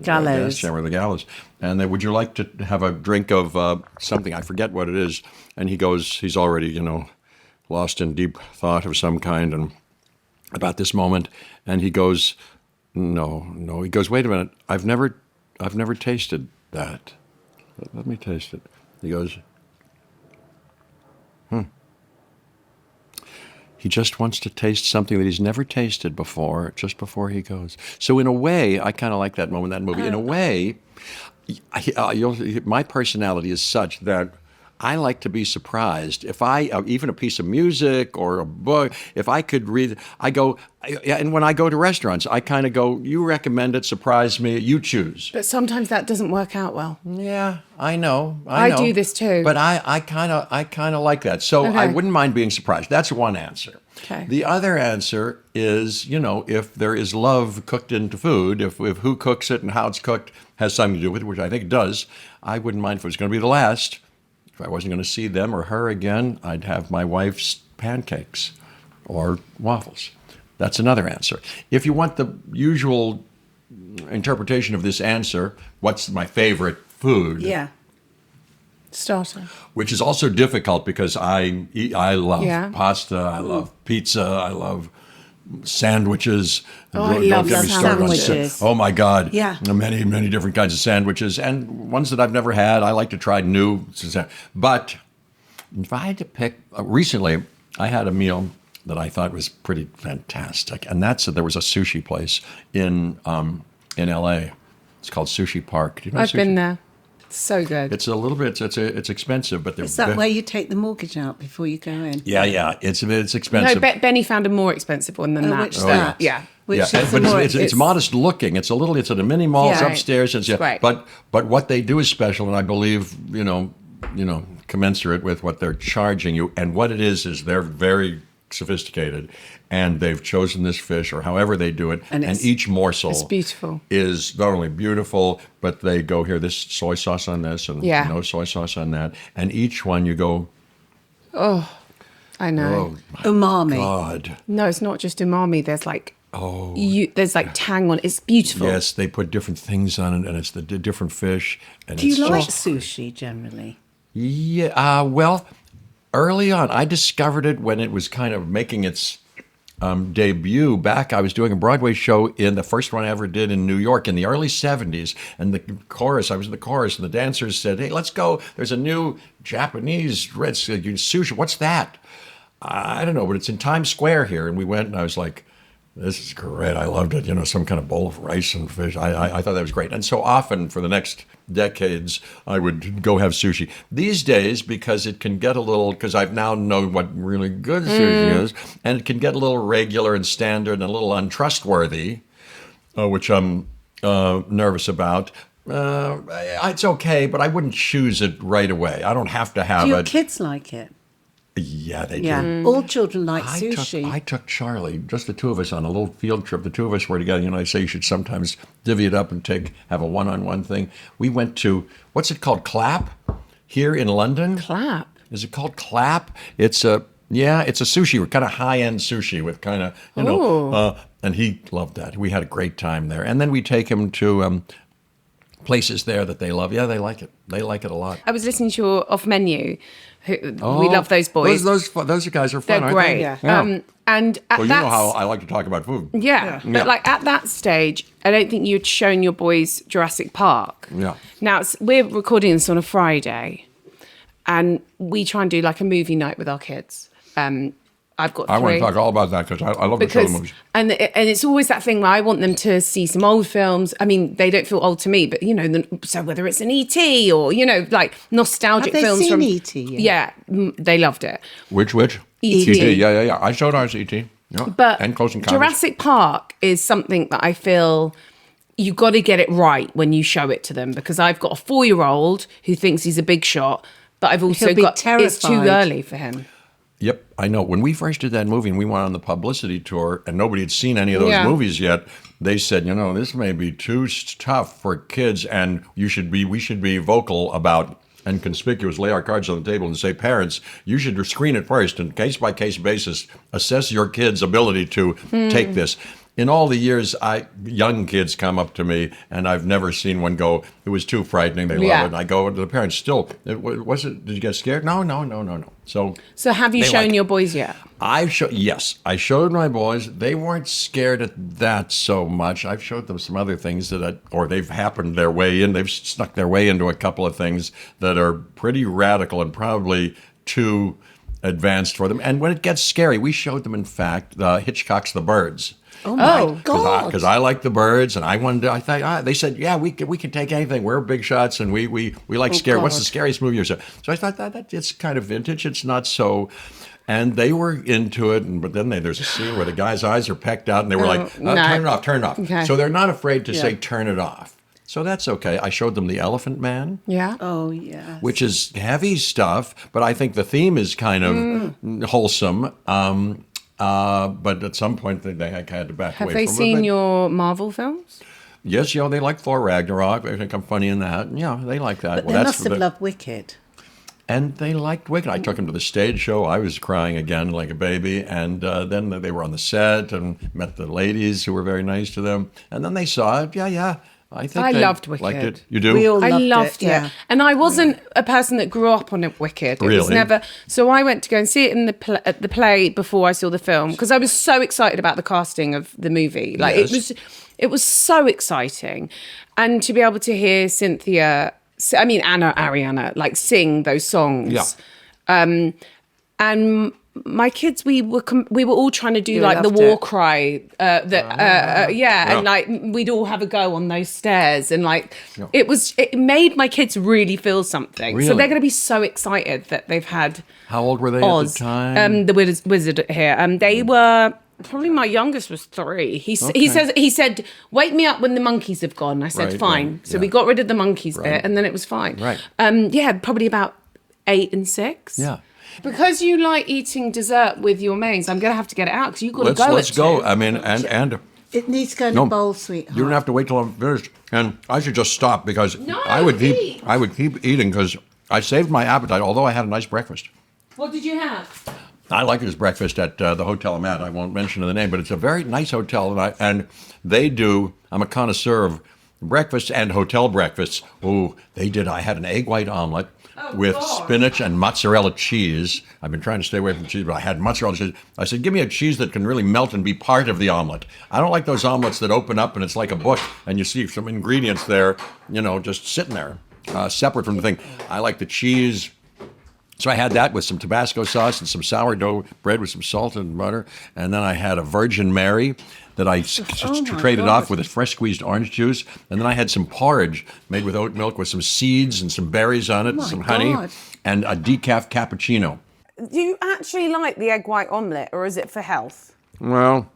Gallows. gas chamber, the gallows. And they, would you like to have a drink of something? I forget what it is. And he goes, he's already, lost in deep thought of some kind and about this moment. And he goes, no. He goes, wait a minute. I've never tasted that. Let me taste it. He goes, He just wants to taste something that he's never tasted before, just before he goes. So in a way, I kind of like that moment, that movie. In a way, my personality is such that I like to be surprised. If even a piece of music or a book, if I could read, and when I go to restaurants, I kind of go, you recommend it, surprise me, you choose. But sometimes that doesn't work out well. Yeah, I know. I do this too. But I kind of like that. So I Okay. wouldn't mind being surprised. That's one answer. Okay. The other answer is, if there is love cooked into food, if who cooks it and how it's cooked has something to do with it, which I think it does, I wouldn't mind if it was going to be the last. If I wasn't going to see them or her again, I'd have my wife's pancakes or waffles. That's another answer. If you want the usual interpretation of this answer, what's my favorite food? Yeah. Starter. Which is also difficult because I love Yeah. pasta, I love pizza, I love sandwiches. Oh, I love get me started on sandwiches. oh my God. Yeah. Many, many different kinds of sandwiches and ones that I've never had. I like to try new. But if I had to pick, recently I had a meal that I thought was pretty fantastic. And there was a sushi place in LA. It's called Sushi Park. Do you know I've sushi? been there. It's so good. It's a little bit, it's expensive, but they're Is that where you take the mortgage out before you go in? Yeah, it's No, expensive. Benny found a more expensive one than that. Which that? Yeah. Which Yeah, is but the more it's modest looking. It's at a mini mall. It's Yeah. upstairs. It's great. But what they do is special, and I believe commensurate with what they're charging you. And what it is they're very sophisticated, and they've chosen this fish, or however they do it, and each morsel It's beautiful. is not only beautiful, but they go here, this soy sauce on this, and Yeah. no soy sauce on that, and each one you go, I know. Oh, Umami. God. No, it's not just umami. There's like Oh. there's like tang on it. It's beautiful. Yes, they put different things on it, and it's the different fish. And Do you it's like just- sushi generally? Yeah, well, early on, I discovered it when it was kind of making its debut back. I was doing a Broadway show in the first one I ever did in New York in the early 70s. And the chorus, I was in the chorus, and the dancers said, hey, let's go. There's a new Japanese red sushi. What's that? I don't know, but it's in Times Square here. And we went, and I was like, this is great. I loved it. You know, some kind of bowl of rice and fish. I thought that was great. And so often for the next decades, I would go have sushi. These days, because it can get a little, because I've now known what really good sushi is, and it can get a little regular and standard and a little untrustworthy, which I'm nervous about. It's okay, but I wouldn't choose it right away. I don't have to have Do your it. kids like it? Yeah, they Yeah. do. All children like I sushi. took Charlie, just the two of us, on a little field trip. The two of us were together. You know, I say you should sometimes divvy it up and have a one-on-one thing. We went to, what's it called, Clap, here in London. Clap. Is it called Clap? It's a sushi, kind of high-end sushi with kind of, and he loved that. We had a great time there. And then we take him to places there that they love. Yeah, they like it. They like it a lot. I was listening to your off menu. We love those boys. Those guys are fun, They're aren't great. they? Yeah. And at Well, you that know how I like to talk about food. yeah, Yeah. but like at that stage, I don't think you'd shown your boys Jurassic Park. Yeah. Now we're recording this on a Friday, and we try and do like a movie night with our kids. I've got three. I want to talk all about that because I love to show the movies. And it's always that thing where I want them to see some old films. I mean, they don't feel old to me, but so whether it's an E.T. or like nostalgic Have they films seen from E.T. yet? Yeah, they loved it. Which? E.T.. Yeah. I showed ours E.T. Yeah. But And Close Encounters. Jurassic Park is something that I feel you got to get it right when you show it to them, because I've got a 4-year-old who thinks he's a big shot, but I've also He'll be got it's too terrified. early for him. Yep, I know. When we first did that movie and we went on the publicity tour and nobody had seen any of those Yeah. movies yet, they said, this may be too tough for kids, and we should be vocal about and conspicuous, lay our cards on the table and say, parents, you should screen it first and case-by-case basis, assess your kid's ability to take this. In all the years, young kids come up to me, and I've never seen one go, it was too frightening, they love Yeah. it. And I go to the parents, still, did you get scared? No. So have you They shown like it. your boys yet? Yes, I showed my boys. They weren't scared at that so much. I've showed them some other things or they've happened their way in. They've snuck their way into a couple of things that are pretty radical and probably too advanced for them. And when it gets scary, we showed them, in fact, Hitchcock's The Birds. Oh my God! Because I like the birds, and I thought they said, yeah, we can take anything. We're big shots, and we like scary. What's the God. scariest movie you saw? So I thought that it's kind of vintage. It's not so. And they were into it, but then there's a scene where the guy's eyes are pecked out, and they were like, no. turn it off. Okay. So they're not afraid to say, turn it off. So that's okay. I showed them The Elephant Man. Yeah. Oh yeah. Which is heavy stuff, but I think the theme is kind of wholesome. But at some point, they had to back Have away they from it. seen But- your Marvel films? Yes, they like Thor Ragnarok. They think I'm funny in that. Yeah, they like that. But they must have loved Wicked. And they liked Wicked. I took them to the stage show. I was crying again like a baby. And then they were on the set and met the ladies who were very nice to them. And then they saw it. Yeah. I think I they loved liked Wicked. it. You do? We all I loved loved it. Yeah. And I wasn't a person that grew up on it Wicked. It was Really? never. So I went to go and see it in at the play before I saw the film, because I was so excited about the casting of the movie. Like Yes. it was so exciting. And to be able to hear Cynthia, Anna Ariana, like sing those songs. Yeah. And my kids, we were all trying to do You like the loved war it. cry, and like we'd all have a go on those stairs, and like it made my kids really feel something. So Really? they're going to be so excited that they've had How old were they Oz, at the time? the wizard here. They were. Probably my youngest was 3. He said, "Wake me up when the monkeys have gone." I said, Right, "Fine." right, So yeah. we got rid of the monkeys bit, and then it was fine. Right. Probably about 8 and 6. Yeah. Because you like eating dessert with your mains, I'm gonna have to get it out because you got to go. Let's at go. 2. I mean, and It needs to go in No, a bowl, sweetheart. you don't have to wait till I'm finished. And I should just stop because I would eat. keep eating because I saved my appetite, although I had a nice breakfast. What did you have? I like his breakfast at the hotel I'm at. I won't mention the name, but it's a very nice hotel, and they do. I'm a connoisseur of breakfast and hotel breakfasts. Oh, they did. I had an egg white omelet with spinach and mozzarella cheese. I've been trying to stay away from cheese, but I had mozzarella cheese. I said, give me a cheese that can really melt and be part of the omelet. I don't like those omelets that open up and it's like a book and you see some ingredients there, just sitting there, separate from the thing. I like the cheese. So I had that with some Tabasco sauce and some sourdough bread with some salt and butter. And then I had a Virgin Mary that I traded off with a fresh squeezed orange juice. And then I had some porridge made with oat milk with some seeds and some berries on it, some honey, and a decaf cappuccino. Do you actually like the egg white omelette, or is it for health? Well,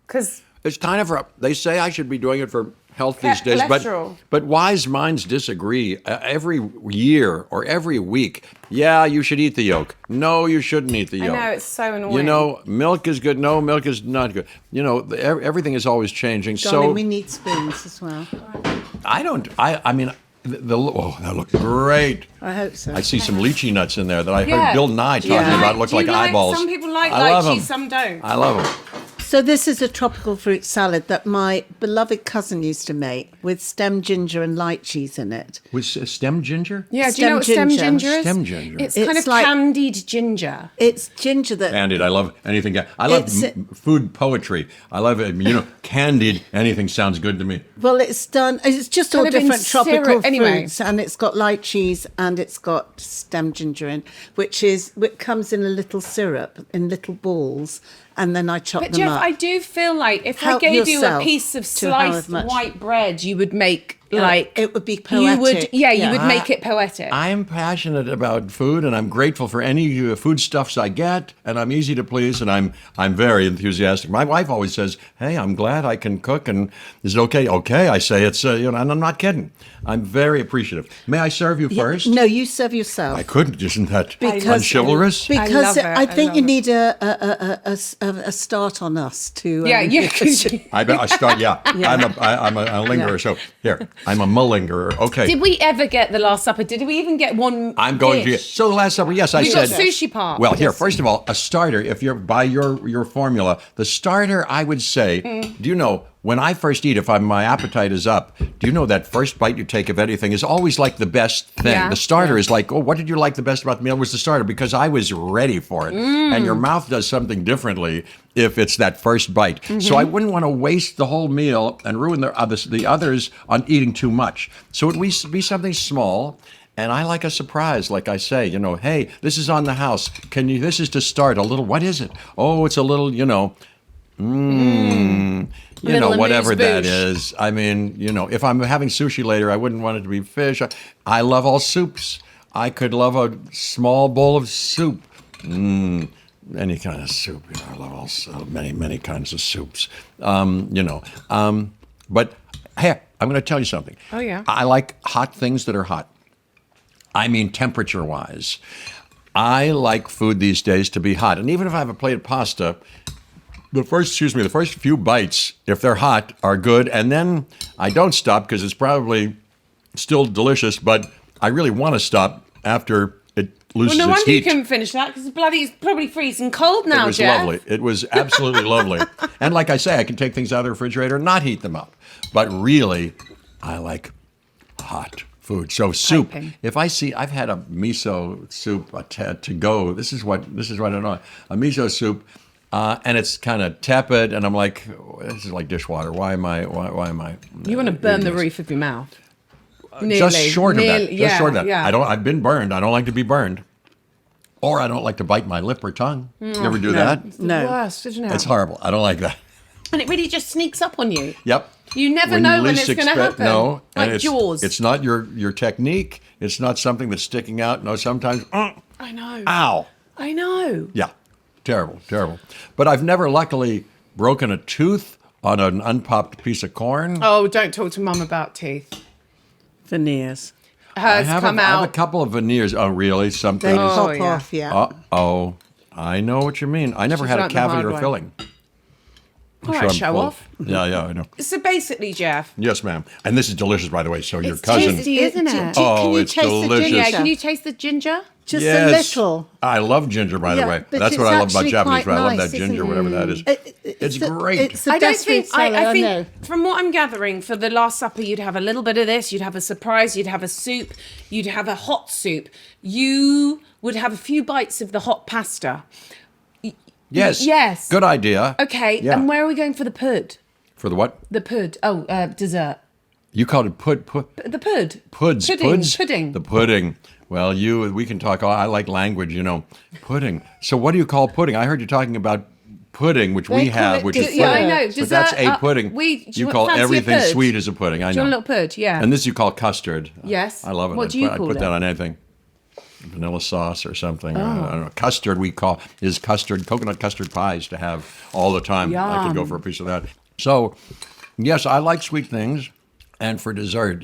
Because it's kind of, they say I should be doing it for health these days, but wise minds disagree. Every year or every week, yeah, you should eat the yolk. No, you shouldn't eat the yolk. I know, it's so annoying. Milk is good. No, milk is not good. Everything is always changing. Darling, we need spoons as well. I mean, that looks great. I hope so. I see some lychee nuts in there that I heard Bill Nye talking about. Look like eyeballs. Some people like I love lychee, 'em. some don't. I love them. So this is a tropical fruit salad that my beloved cousin used to make with stem ginger and light cheese in it. With stem ginger? Yeah, do you know what stem ginger is? Stem ginger. It's kind of like candied ginger. It's ginger that... Candied. I love anything. I love food poetry. I love it. Candied. Anything sounds good to me. Well, it's just all Kind of in different tropical syrup, anyway. fruits, and it's got light cheese and it's got stem ginger in, which comes in a little syrup in little balls, and then I chop But them Jeff, up. I do feel like if Help I gave you a yourself piece of to however sliced much. white bread, you would make like it would be poetic. You would make it poetic. I'm passionate about food, and I'm grateful for any foodstuffs I get, and I'm easy to please, and I'm very enthusiastic. My wife always says, "Hey, I'm glad I can cook," and is it okay? Okay, I say it's and I'm not kidding. I'm very appreciative. May I serve you first? No, you serve yourself. I couldn't. Isn't that Because- unchivalrous? Because I love it. I think I you love need a start on us to. I bet I start. Yeah, I'm a lingerer. Yeah. So here, I'm a mullingerer. Okay. Did we ever get the Last Supper? Did we even get one? I'm going dish? to. So the Last Supper. Yes, I We said. got Sushi Park. Well, here, first of all, a starter. If you're by your formula, the starter, I would say. Do you know? When I first eat, if my appetite is up, do you know that first bite you take of anything is always like the best thing? Yeah. The starter is like, oh, what did you like the best about the meal? It was the starter because I was ready for it. And your mouth does something differently if it's that first bite. So I wouldn't want to waste the whole meal and ruin the others on eating too much. So it would be something small. And I like a surprise, like I say, hey, this is on the house. This is to start a little, what is it? Oh, it's a little, whatever that is. I mean, if I'm having sushi later, I wouldn't want it to be fish. I love all soups. I could love a small bowl of soup. Any kind of soup. I love many kinds of soups. But hey, I'm going to tell you something. Oh, yeah. I like hot things that are hot. I mean, temperature-wise. I like food these days to be hot. And even if I have a plate of pasta, the first few bites, if they're hot, are good. And then I don't stop because it's probably still delicious, but I really want to stop after it loses Well, no its wonder you heat. couldn't finish that because it's probably freezing cold now, It was Jeff. lovely. It was absolutely lovely. And like I say, I can take things out of the refrigerator and not heat them up. But really, I like hot food. So soup. Piping. If I see, I've had a miso soup to go. This is what I know. A miso soup. And it's kind of tepid, and I'm like, this is like dishwater. Why am I? You want to burn eating the this? roof of your mouth. Just short of that. Just short of that. Yeah. I've been burned. I don't like to be burned, or I don't like to bite my lip or tongue. You ever do that? It's the worst, isn't it? It's horrible. I don't like that. And it really just sneaks up on you. Yep. You never When know you when least it's going to expect- happen. No, and Like Jaws. It's not your technique. It's not something that's sticking out. No, sometimes. I know. Ow. I know. Yeah. Terrible. But I've never, luckily, broken a tooth on an unpopped piece of corn. Oh, don't talk to Mum about teeth. Veneers. Hers I come have a out. couple of veneers. Oh, really? Something. They is- pop yeah. off, yeah. Uh-oh. I know what you mean. I never She's had a like the cavity hard or way. filling. All right, I'm show full. off. Yeah, I know. So basically, Jeff. Yes, ma'am. And this is delicious, by the way. So your It's cousin. tasty, isn't it? Oh, Can you it's taste delicious. the ginger? Yeah, can you taste the ginger? Just Yes. a little. I love ginger, by the Yeah, way. but That's it's what I love about actually Japanese food. quite I love nice, that ginger, isn't it? whatever that is. It's great. It's the I don't best fruit think. salad I I know. think from what I'm gathering, for the Last Supper, you'd have a little bit of this. You'd have a surprise. You'd have a soup. You'd have a hot soup. You would have a few bites of the hot pasta. Yes. Yes. Good idea. Okay. Yeah. And where are we going for the pud? For the what? The pud. Oh, dessert. You called it pud. The pud. Puds. Pudding. The pudding. Well, we can talk. I like language, Pudding. So what do you call pudding? I heard you talking about pudding, which we call have, it which is dessert. pudding. Yeah, I know. But Dessert, that's a pudding. do You want- call fancy a everything pud? sweet as a pudding. I Do you want a know. little pud? Yeah. And this you call custard. Yes. I love it. What do you I call put it? that on anything. Vanilla sauce or something. Oh. I don't know. Custard is custard, coconut custard pies to have all the time. I could go for a piece of that. So, yes, I like sweet things. And for dessert,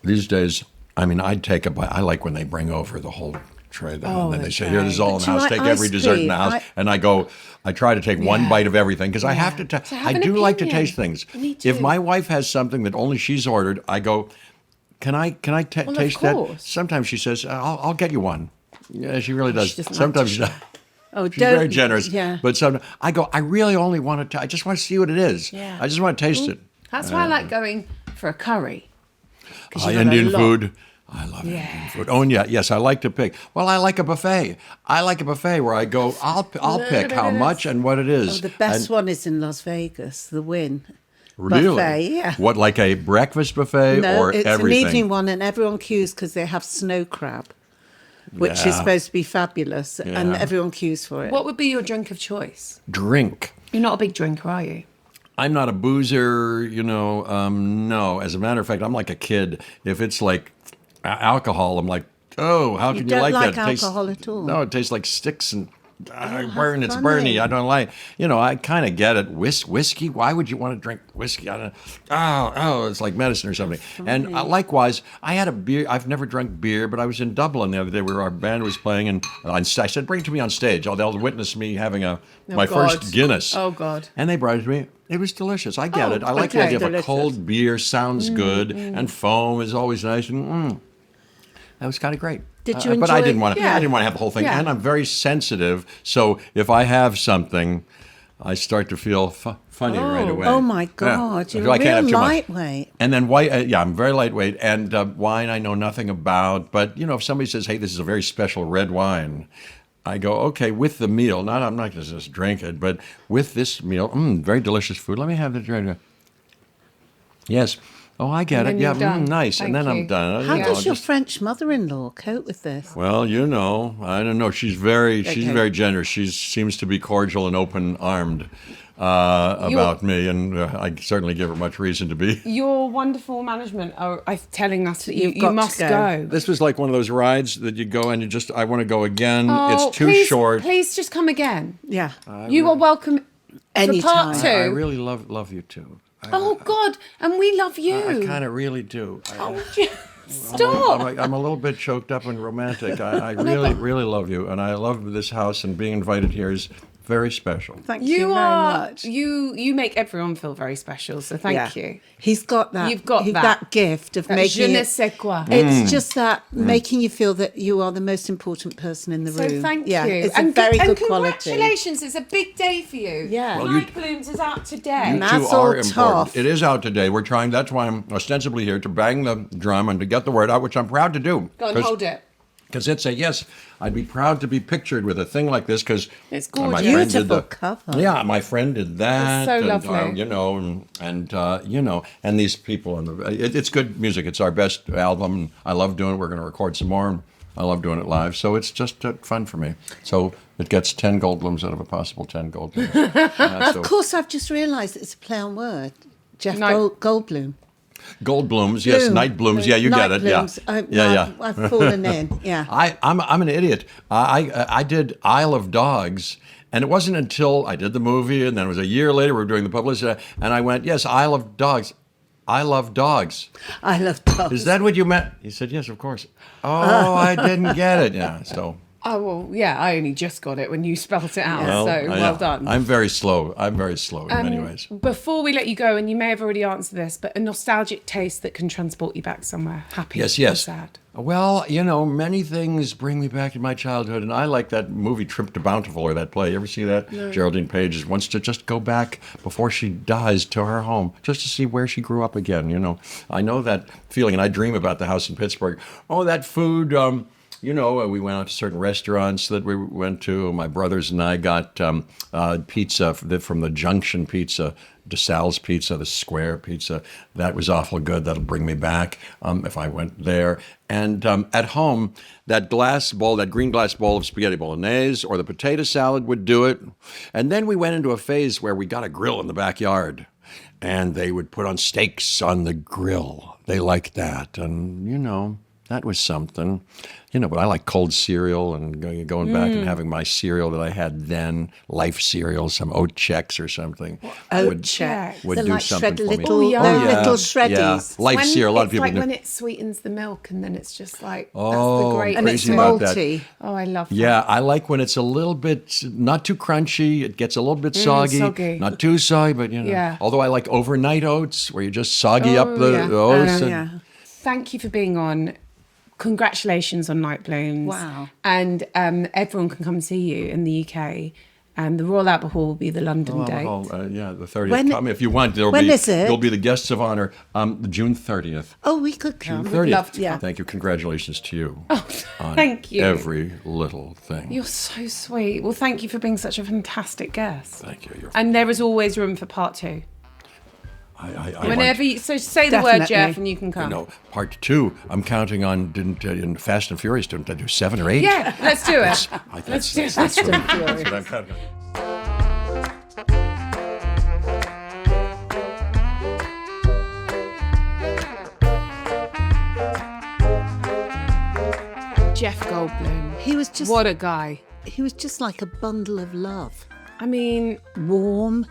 these days, I'd take a bite. I like when they bring over the whole tray. And then they say, here, this is all in the But you house. like Take every ice dessert in cream. the house. I- And I try to take one bite of everything because I have to. have I an do like to opinion. taste things. Me If too. my wife has something that only she's ordered, I go, can I taste that? course. Sometimes she says, I'll get you one. Yeah, she really does. doesn't like Sometimes to she does. Oh, She's very generous. Yeah. But sometimes I go, I really only want to, I just want to see what it is. Yeah. I just want to taste it. That's why I like going for a curry. 'Cause you've got a Indian lot. food. I love Indian food. Oh, and yes, I like to pick. Well, I like a buffet. I like a buffet where I go, I'll pick how much and what it is. Oh, the best one is in Las Vegas, the Wynn. Really? Buffet, yeah. What, like a breakfast buffet No, or it's everything? an evening one, and everyone queues because they have snow crab, which is Yeah. supposed to be fabulous, and Yeah. everyone queues for it. What would be your drink of choice? Drink. You're not a big drinker, are you? I'm not a boozer, no. As a matter of fact, I'm like a kid. If it's like alcohol, I'm like, oh, how can you don't like like that? It tastes- alcohol at all? No, it tastes like sticks and it's funny. burny. I don't like, I kind of get it. Whiskey? Why would you want to drink whiskey? I don't. Oh, it's like medicine or something. And likewise, I had a beer. I've never drunk beer, but I was in Dublin the other day where our band was playing, and I said, bring it to me on stage. They'll witness me having my God. first Guinness. Oh, God. And they brought it to me. It was delicious. I get it. I like the okay. idea of a Delicious. cold beer. Sounds good, and foam is always nice. And that was kind of great. Did you But I enjoy- didn't want to. Yeah. I didn't want to have the whole thing. Yeah. And I'm very sensitive, so if I have something, I start to feel funny right away. Oh my Yeah. God, I feel you're I can't have real too much. lightweight. And then white, I'm very lightweight. And wine, I know nothing about. But if somebody says, "Hey, this is a very special red wine," I go, "Okay." With the meal, I'm not going to just drink it, but with this meal, very delicious food. Let me have the drink. Yes. Oh, I get And it. then Yeah, you're done. nice. Thank and then you. I'm done. How You know, does your just- French mother-in-law cope with this? Well, I don't know. She's very generous. She seems to be cordial and open-armed about me, and I certainly give her much reason to be. Your wonderful management are telling us that you You've got to must go. go. This was like one of those rides that you go and I want to go again. Oh, it's too please, short. Please just come again. Yeah, You are welcome for Anytime. part two. I really love you too. Oh, God. And we love you. I kind of really do. Stop. I'm a little bit choked up and romantic. I really, really love you, and I love this house, and being invited here is very special. thank you very much. You make everyone feel very special, so thank you. He's got that. You've got that. gift of That making je ne it. sais quoi. It's just that making you feel that you are the most important person in the So room. thank yeah, you. It's and a very and good quality. congratulations, it's a big day for you. Yeah. Well, Night Blooms is out today. You That's two all are important. tough. It is out today. We're trying. That's why I'm ostensibly here to bang the drum and to get the word out, which I'm proud to do. Go and hold it. Because it's I'd be proud to be pictured with a thing like this because It's my gorgeous. friend did Beautiful the cover. Yeah, my friend did that. It's so and, lovely. and these people it's good music. It's our best album. I love doing it. We're going to record some more. And I love doing it live. So it's just fun for me. So it gets 10 Goldblums out of a possible 10 Goldblums. Of course, I've just realised it's a play on word. Jeff No. Goldblum. Goldblums, yes, Bloom. night blooms. Yeah, you Night get it. blooms. Yeah. I've fallen in. Yeah. I'm an idiot. I did Isle of Dogs, and it wasn't until I did the movie, and then it was a year later we were doing the publicity, and I went, yes, Isle of Dogs. I love dogs. I love dogs. Is that what you meant? He said, yes, of course. Oh, I didn't get it. Yeah, so. Oh, well, yeah, I only just got it when you spelt it out, so I well know. done. I'm very slow. I'm very slow in many ways. Before we let you go, and you may have already answered this, but a nostalgic taste that can transport you back somewhere, happy Yes, or yes. sad. Well, many things bring me back in my childhood, and I like that movie Trip to Bountiful, or that play. You ever see that? No. Geraldine Page wants to just go back before she dies to her home, just to see where she grew up again. I know that feeling, and I dream about the house in Pittsburgh. Oh, that food. We went out to certain restaurants that we went to. My brothers and I got pizza from the Junction Pizza, DeSalle's Pizza, the Square Pizza. That was awful good. That'll bring me back if I went there. And at home, that green glass bowl of spaghetti bolognese or the potato salad would do it. And then we went into a phase where we got a grill in the backyard. And they would put on steaks on the grill. They liked that. And, that was something. But I like cold cereal and going back and having my cereal that I had then, Life cereal, some oat checks or something. Oat check. Would They're do like something shredded for me. little shreddies. Yeah. Life cereal, a lot of people It's do. like when it sweetens the milk and then it's just like, Oh, that's the great. And it's crazy about that. malty. Oh, I love that. Yeah, I like when it's a little bit, not too crunchy. It gets a little bit soggy. Not too soggy, but Yeah. Although I like overnight oats, where you just soggy up the oats. Thank you for being on. Congratulations on Night Blooms. Wow. And everyone can come see you in the UK. And the Royal Albert Hall will be the London date. The 30th. When- Come if you want. when is it? You'll be the guests of honor. June 30th. Oh, we could come. June 30th. love to come. Thank you. Congratulations to you. On thank you. Every little thing. You're so sweet. Well, thank you for being such a fantastic guest. Thank you. And there is always room for part 2. Whenever you, so say the word, Definitely. Jeff, and you can come. No, part 2. I'm counting on. In Fast and Furious, didn't I do 7 or 8? Yeah, let's do it. Let's do that's Fast and what I'm counting on. Jeff Goldblum. He was just What a guy. He was just like a bundle of love. I mean, Warm,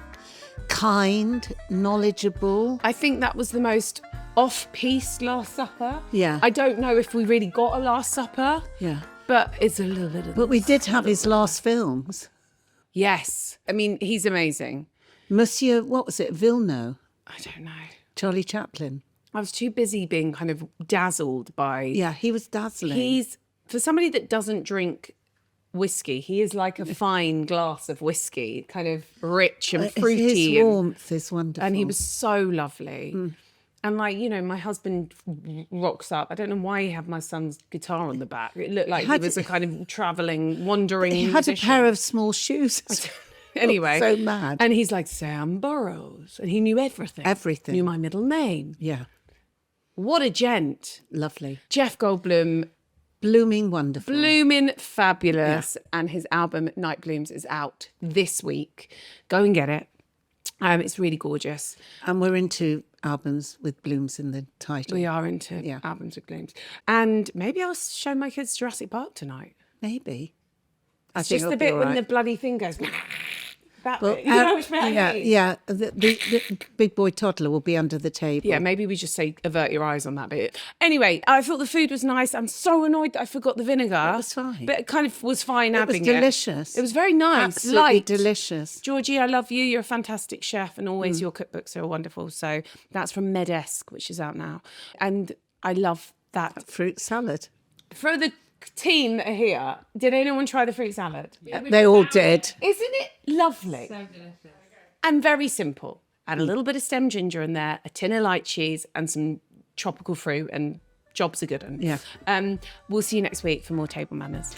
kind, knowledgeable. I think that was the most off-piece Last Supper. Yeah. I don't know if we really got a Last Supper, Yeah. but it's a little bit of But we did have his last films. Yes. I mean, he's amazing. Monsieur, what was it? Villeneuve? I don't know. Charlie Chaplin. I was too busy being kind of dazzled by... Yeah, he was dazzling. He's, for somebody that doesn't drink whiskey, he is like a fine glass of whiskey, kind of rich and fruity. His warmth is wonderful. And he was so lovely. And my husband rocks up. I don't know why he had my son's guitar on the back. It looked like he was a kind of travelling, wandering He had musician. a pair of small shoes. Anyway. So mad. And he's like, Sam Burrows. And he knew everything. Everything. Knew my middle name. Yeah, What a gent. lovely. Jeff Goldblum, Blooming wonderful. blooming fabulous. And his album, Night Blooms, is out this week. Go and get it. It's really gorgeous. And we're into albums with blooms in the title. We are into Yeah. albums with blooms. And maybe I'll show my kids Jurassic Park tonight. Maybe. It's just the bit when the bloody thing goes... That bit. You know which bit I mean? yeah. The big boy toddler will be under the table. Yeah, maybe we just say avert your eyes on that bit. Anyway, I thought the food was nice. I'm so annoyed that I forgot the vinegar. It was fine. But it kind of was fine It was having it. delicious. It was very nice, Absolutely light. delicious. Georgie, I love you. You're a fantastic chef, and always your cookbooks are wonderful. So that's from Medesk, which is out now. And I love that. Fruit salad. For the team that are here, did anyone try the fruit salad? They all did. Isn't it lovely? So delicious. And very simple. Add a little bit of stem ginger in there, a tin of light cheese, and some tropical fruit, and jobs are good. Yeah. We'll see you next week for more Table Manners.